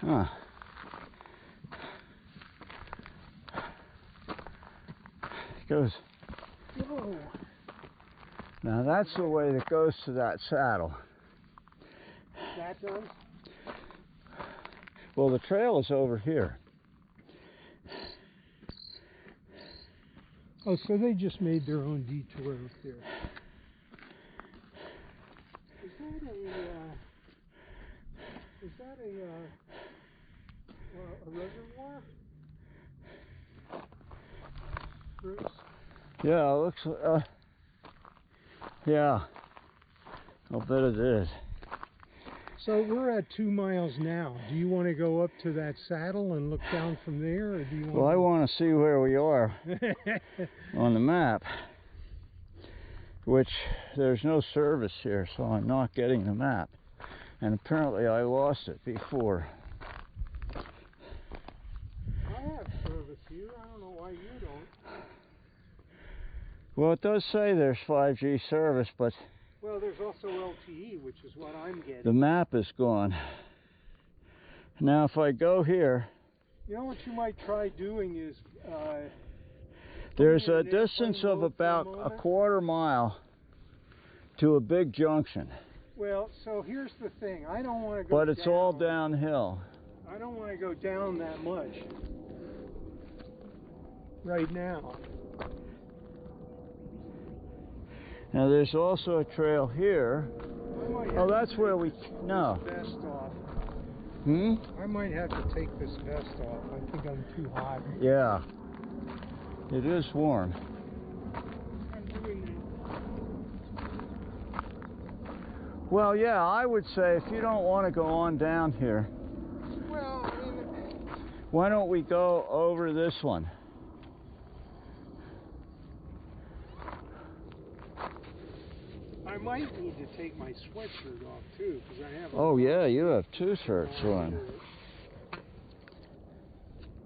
Huh. Goes. Whoa. Now that's the way that goes to that saddle. That does? Well, the trail is over here. Oh, so they just made their own detour up there. Is that a reservoir? Bruce? Yeah, it looks. Yeah, I'll bet it is. So we're at 2 miles now. Do you want to go up to that saddle and look down from there, or do you want? Well, I want to see where we are on the map, which there's no service here, so I'm not getting the map. And apparently I lost it before. I have service here. I don't know why you don't. Well, it does say there's 5G service, but Well, there's also LTE, which is what I'm getting. the map is gone. Now, if I go here, You know what you might try doing is there's putting a it in airplane distance of mode for a about a moment. quarter mile to a big junction, Well, so here's the thing. I don't want to go but it's all downhill. I don't want to go down that much right now. Now, there's also a trail here. I might have Oh, to that's take where we, this no. vest off. Hmm? I might have to take this vest off. I think I'm too hot. Yeah. It is warm. I'm doing that. Well, yeah, I would say if you don't want to go on down here, Well, I mean, why don't we go over this one? I might need to take my sweatshirt off too, because I have. Oh, yeah, you have two shirts on.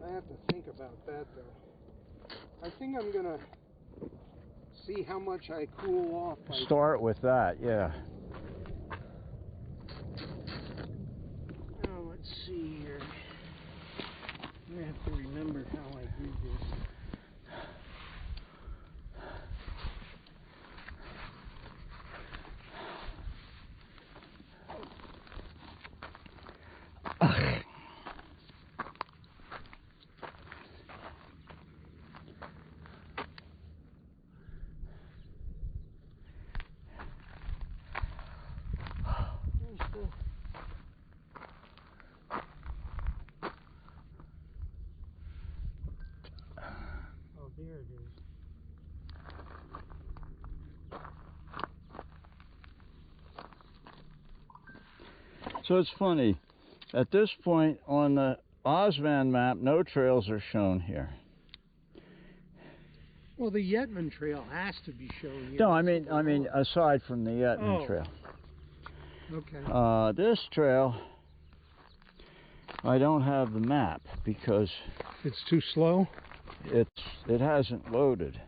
I have to think about that though. I think I'm gonna see how much I cool off. Start with that, yeah. Oh, let's see here. I have to remember how I do this. Oh, there it is. So it's funny, at this point on the Osman map, no trails are shown here. Well, the Yetman Trail has to be shown here. No, I mean aside from the Yetman Oh. Trail. Okay. This trail, I don't have the map because It's too slow? it hasn't loaded.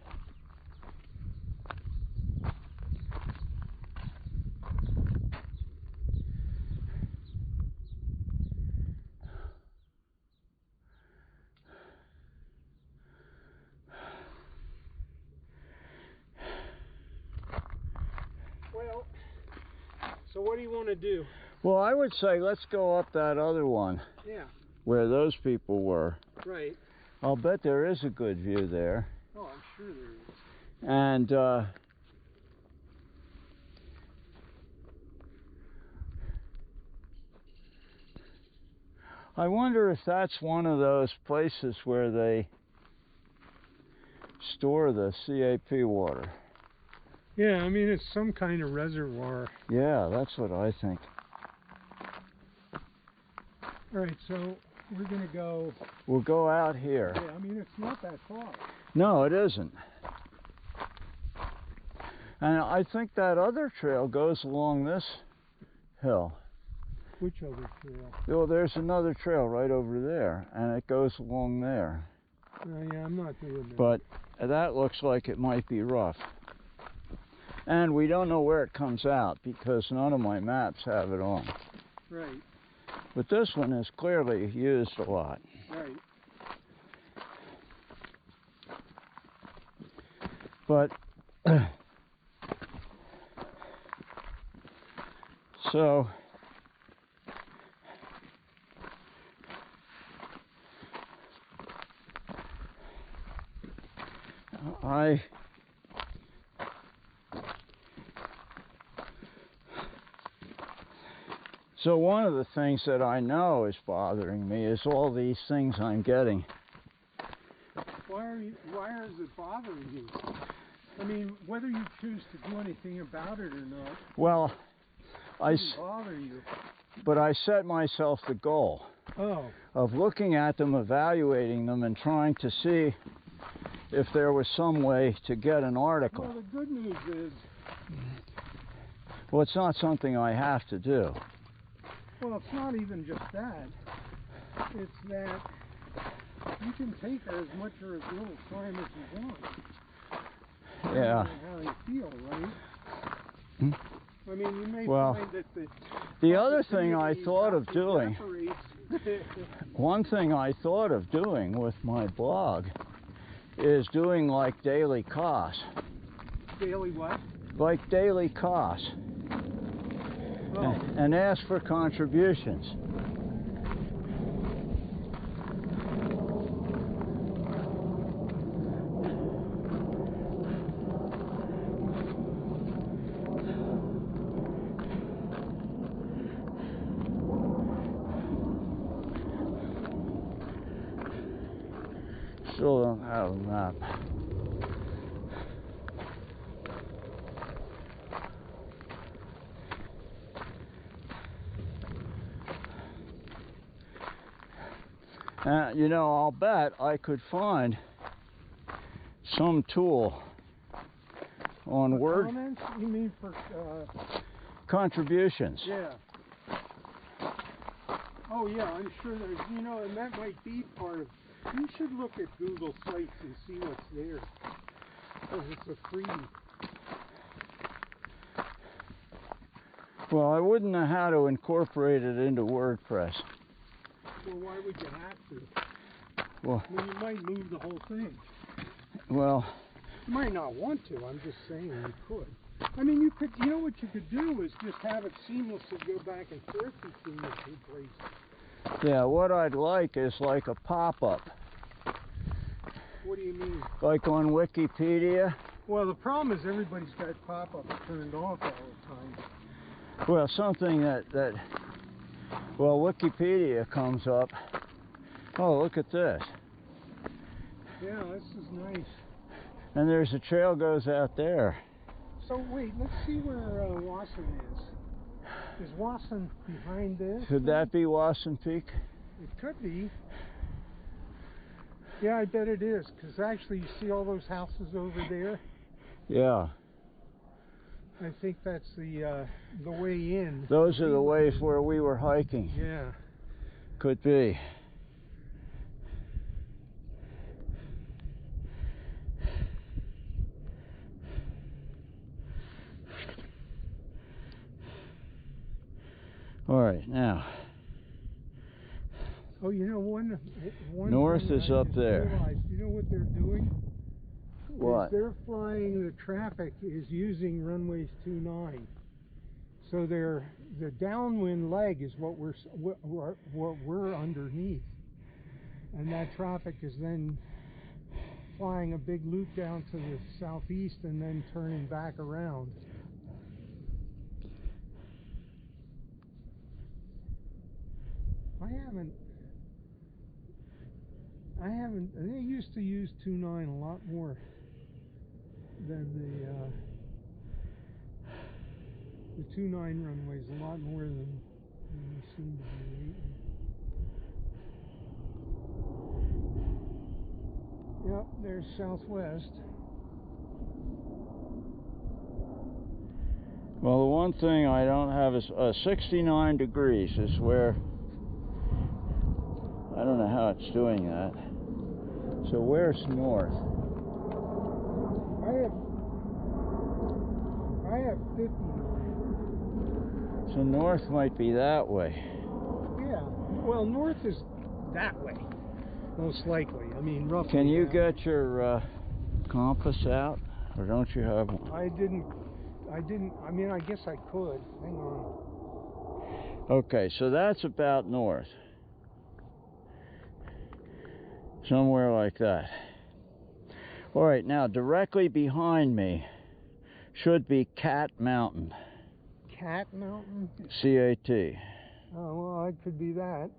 Well, so what do you want to do? Well, I would say let's go up that other one Yeah, where those people were. right. I'll bet there is a good view there. Oh, I'm sure there is. And I wonder if that's one of those places where they store the CAP water. Yeah, I mean, it's some kind of reservoir. Yeah, that's what I think. All right, so we're going to go. We'll go out here. Yeah, I mean, it's not that far. No, it isn't. And I think that other trail goes along this hill. Which other trail? Well, there's another trail right over there, and it goes along there. Yeah, I'm not doing that. But that looks like it might be rough. And we don't know where it comes out because none of my maps have it on. Right, But this one is clearly used a lot. right. But so So one of the things that I know is bothering me is all these things I'm getting. Why is it bothering you? I mean, whether you choose to do anything about it or not, Well, it doesn't bother you. but I set myself the goal Oh, of looking at them, evaluating them, and trying to see if there was some way to get an article. well, the good news is, Well, it's not something I have to do. well, it's not even just that. It's that you can take as much or as little time as you want. Yeah. Depending on how you feel, right? Hmm? I mean, you may Well, find that the other thing I opportunity thought of doing, evaporates. one thing I thought of doing with my blog is doing like daily costs. Daily what? Like daily costs. Oh, And ask for contributions. Still don't have a map. You know, I'll bet I could find some tool on for Word comments? You mean for, contributions. yeah. Oh, yeah, I'm sure there's, you know, and that might be part of, you should look at Google Sites and see what's there. Because it's a freebie. Well, I wouldn't know how to incorporate it into WordPress. Well, why would you have to? Well, I mean, you might move the whole thing. well, You might not want to, I'm just saying you could. I mean, you could, you know what you could do is just have it seamlessly go back and forth between the two places. yeah, what I'd like is like a pop-up, What do you mean? like on Wikipedia. Well, the problem is everybody's got pop-ups turned off all the time. Well, something that well, Wikipedia comes up. Oh, look at this. Yeah, this is nice. And there's a trail goes out there. So wait, let's see where Wasson is. Is Wasson behind this? Could that be Wasson Peak? It could be. Yeah, I bet it is, because actually you see all those houses over there? Yeah. I think that's the way in. Those are the ways where we were hiking. Yeah. Could be. All right, now. Oh, you know, one North thing is I up just there. realized, you know what they're doing? What? Is they're flying, the traffic is using runways 29. So the downwind leg is what we're underneath. And that traffic is then flying a big loop down to the southeast and then turning back around. They used to use 29 a lot more than the 29 runways, a lot more than we seem to be lately. Yep, there's Southwest. Well, the one thing I don't have is 69 degrees is where, I don't know how it's doing that. So where's north? I have 59. So north might be that way. Yeah, well, north is that way, most likely. I mean, roughly. Can you get your compass out, or don't you have one? I didn't, I mean, I guess I could. Hang on. Okay, so that's about north. Somewhere like that. All right, now directly behind me should be Cat Mountain. Cat Mountain? C-A-T. Oh, well, it could be that.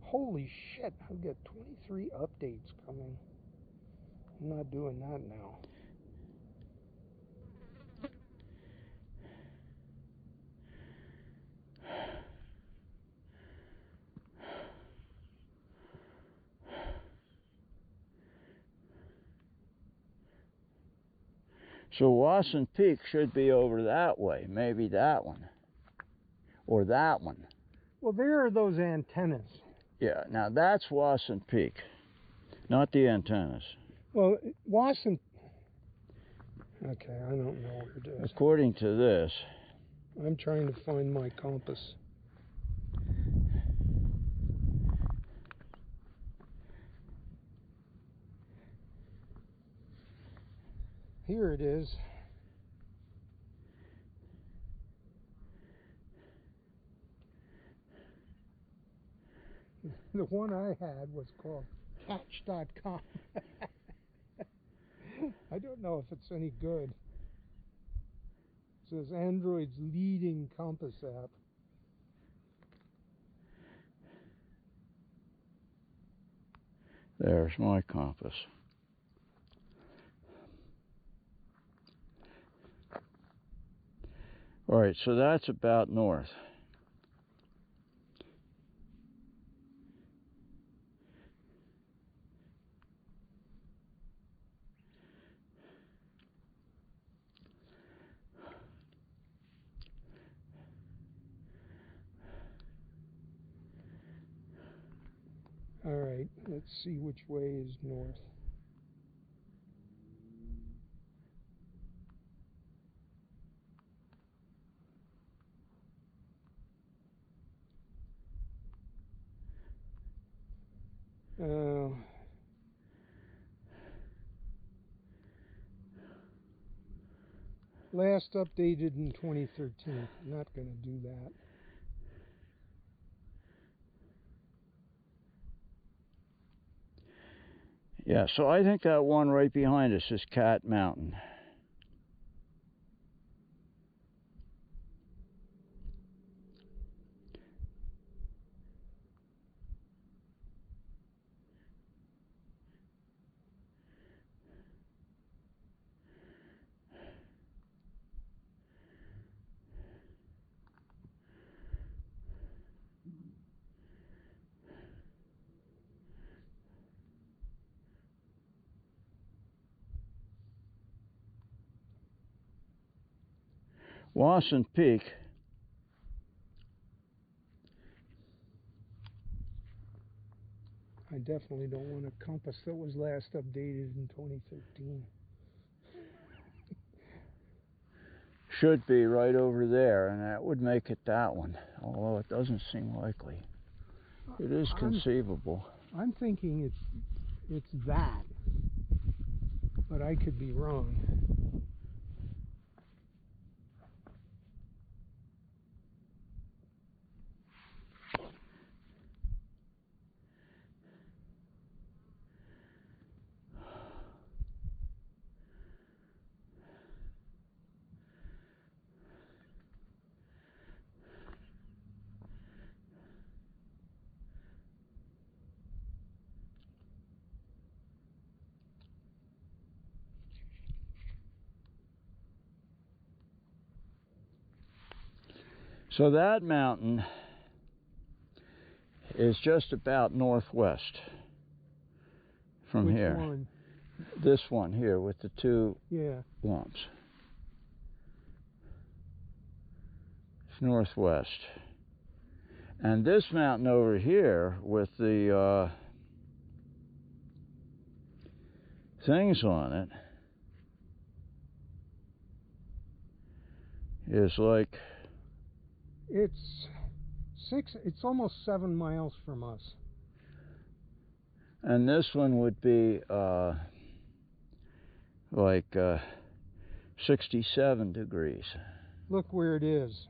Holy shit, I've got 23 updates coming. I'm not doing that now. So Wasson Peak should be over that way. Maybe that one. Or that one. Well, there are those antennas. Yeah, now that's Wasson Peak. Not the antennas. Well, Wasson... Okay, I don't know where it is. According to this, I'm trying to find my compass. Here it is. The one I had was called Catch.com. I don't know if it's any good. It says Android's leading compass app. there's my compass. All right, so that's about north. All right, let's see which way is north. Last updated in 2013. Not going to do that. Yeah, so I think that one right behind us is Cat Mountain. Wasson Peak. I definitely don't want a compass that was last updated in 2013. Should be right over there, and that would make it that one, although it doesn't seem likely. It is conceivable. I'm thinking it's that, but I could be wrong. So that mountain is just about northwest from Which here. one? This one here with the two Yeah. lumps. It's northwest. And this mountain over here with the things on it is like... It's almost 7 miles from us. And this one would be like 67 degrees. Look where it is.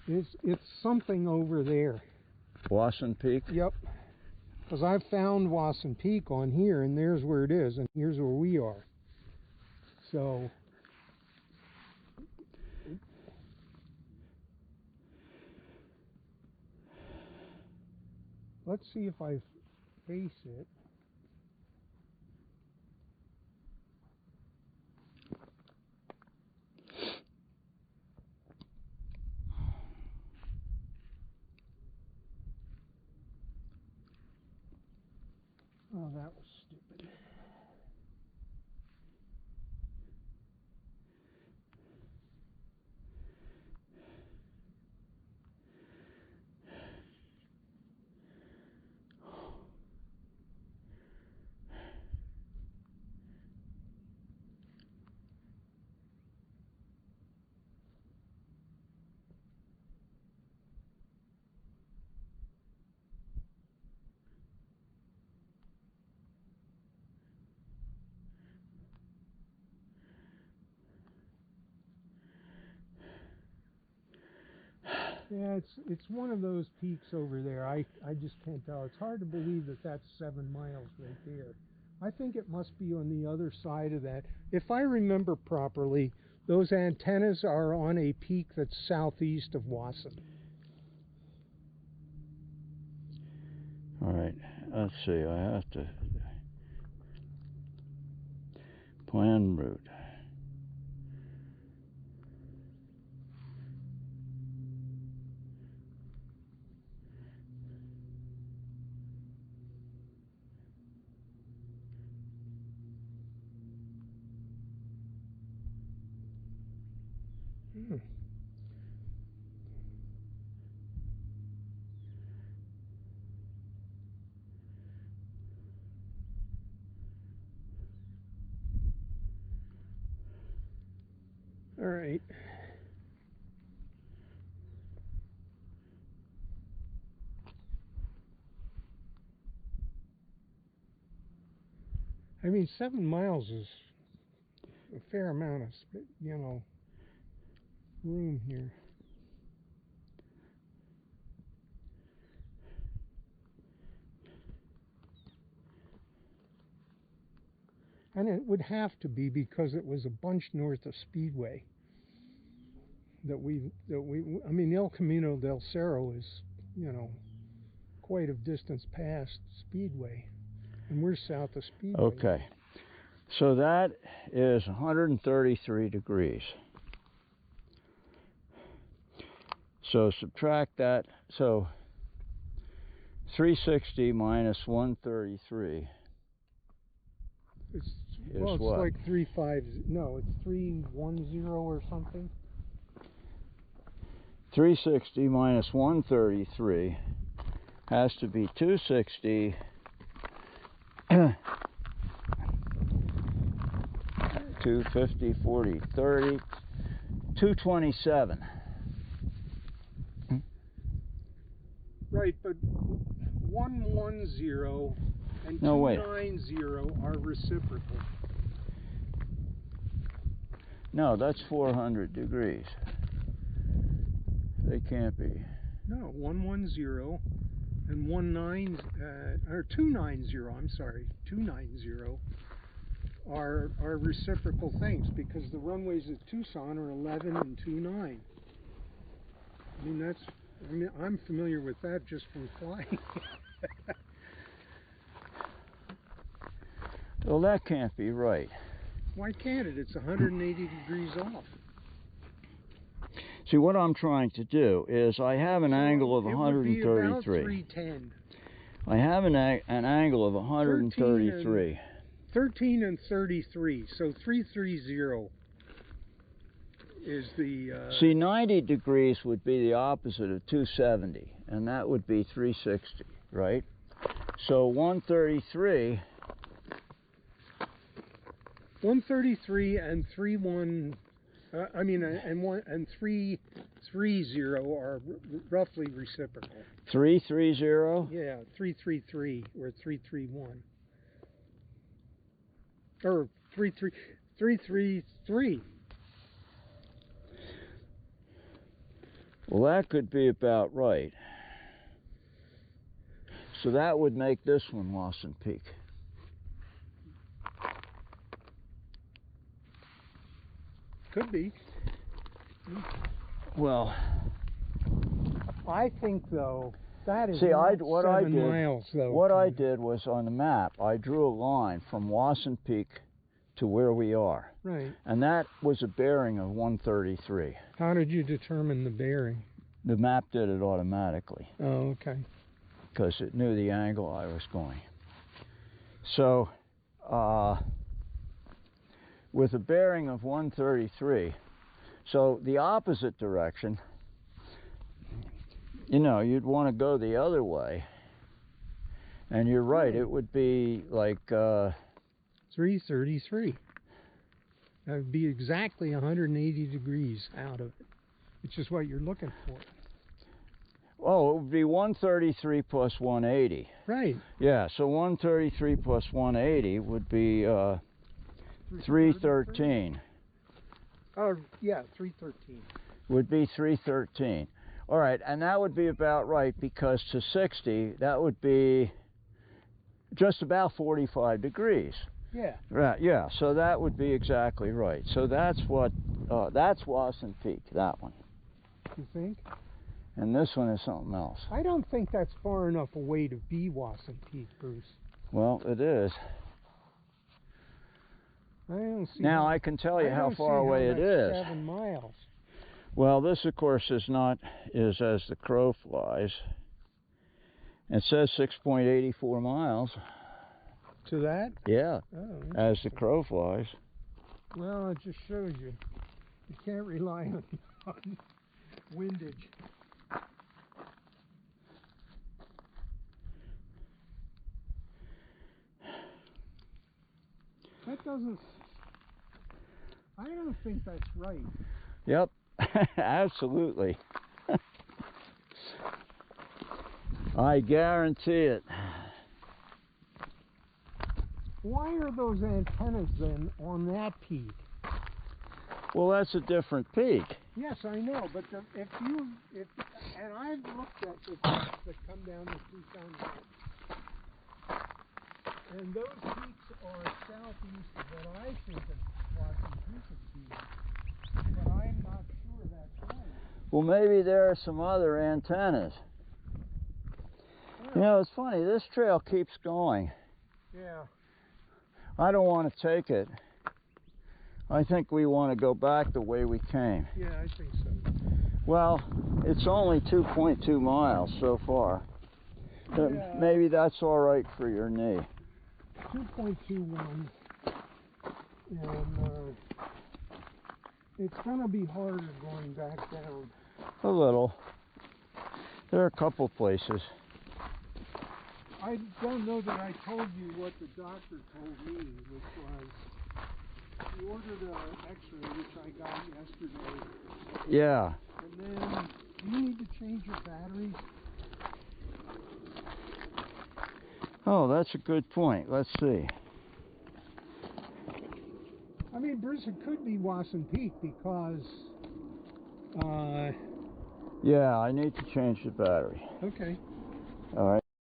It's something over there. Wasson Peak? Yep. Because I've found Wasson Peak on here, and there's where it is, and here's where we are. So... let's see if I face it. Oh, that was stupid. Yeah, it's one of those peaks over there. I just can't tell. It's hard to believe that that's 7 miles right there. I think it must be on the other side of that. If I remember properly, those antennas are on a peak that's southeast of Wasson. All right, let's see. I have to plan route. Hmm. All right. I mean, 7 miles is a fair amount of, room here. And it would have to be because it was a bunch north of Speedway. I mean, El Camino del Cerro is, quite a distance past Speedway. And we're south of Speedway. Okay. So that is 133 degrees. So subtract that. So 360 minus 133 It's is what? like 350. No, it's 310 or something. 360 minus 133 has to be 260 250, 40, 30, 227. Right, but 110 and No, wait. 290 are reciprocal. No, that's 400 degrees. They can't be. No, 110 and 290. I'm sorry, 290 are reciprocal things because the runways at Tucson are 11 and 29. I mean, I'm familiar with that just from flying. Well, that can't be right. Why can't it? It's 180 degrees off. See, what I'm trying to do is I have an angle of It would be about 133. 310. I have an angle of 133. 13 and 33, so 330 is the... See, 90 degrees would be the opposite of 270, and that would be 360, right? So 133... 133 and 330 are roughly reciprocal. 330? Yeah, 333 or 331. Or 333. Well, that could be about right. So that would make this one Lawson Peak. Could be. Well, I think though that is see, not what 7 I did, miles though. what I did was on the map, I drew a line from Lawson Peak to where we are. Right. And that was a bearing of 133. How did you determine the bearing? The map did it automatically Oh, okay. because it knew the angle I was going. So, with a bearing of 133, so the opposite direction, you'd want to go the other way. And you're right, it would be like 333. That would be exactly 180 degrees out of it, which is what you're looking for. Oh, it would be 133 plus 180. Right. Yeah, so 133 plus 180 would be 313. Oh, yeah, 313. Would be 313. All right, and that would be about right, because to 60, that would be just about 45 degrees. Yeah. Right, yeah, so that would be exactly right. So that's that's Wasson Peak, that one. You think? And this one is something else. I don't think that's far enough away to be Wasson Peak, Bruce. Well, it is. I don't see. Now I can tell you how far away it is. 7 miles. Well, this of course is as the crow flies. It says 6.84 miles. To that? Yeah, Oh, as the crow flies. well, it just shows you can't rely on windage. That doesn't. I don't think that's right. Yep, absolutely. I guarantee it. Why are those antennas then on that peak? Well, that's a different peak. Yes, I know, but if and I've looked at the peaks that come down the Tucson Mountain, and those peaks are southeast of what I think of Wasson Peak as being, but I'm not sure that's right. Well, maybe there are some other antennas. You know, it's funny, this trail keeps going. Yeah. I don't want to take it. I think we want to go back the way we came. Yeah, I think so. Well, it's only 2.2 miles so far. Yeah. Maybe that's all right for your knee. 2.21, and it's going to be harder going back down. A little. There are a couple places. I don't know that I told you what the doctor told me, which was he ordered an x-ray, which I got yesterday. Yeah. And then, do you need to change your batteries? Oh, that's a good point. Let's see. I mean, Bruce, it could be Wasson Peak because... Yeah, I need to change the battery. Okay. All right.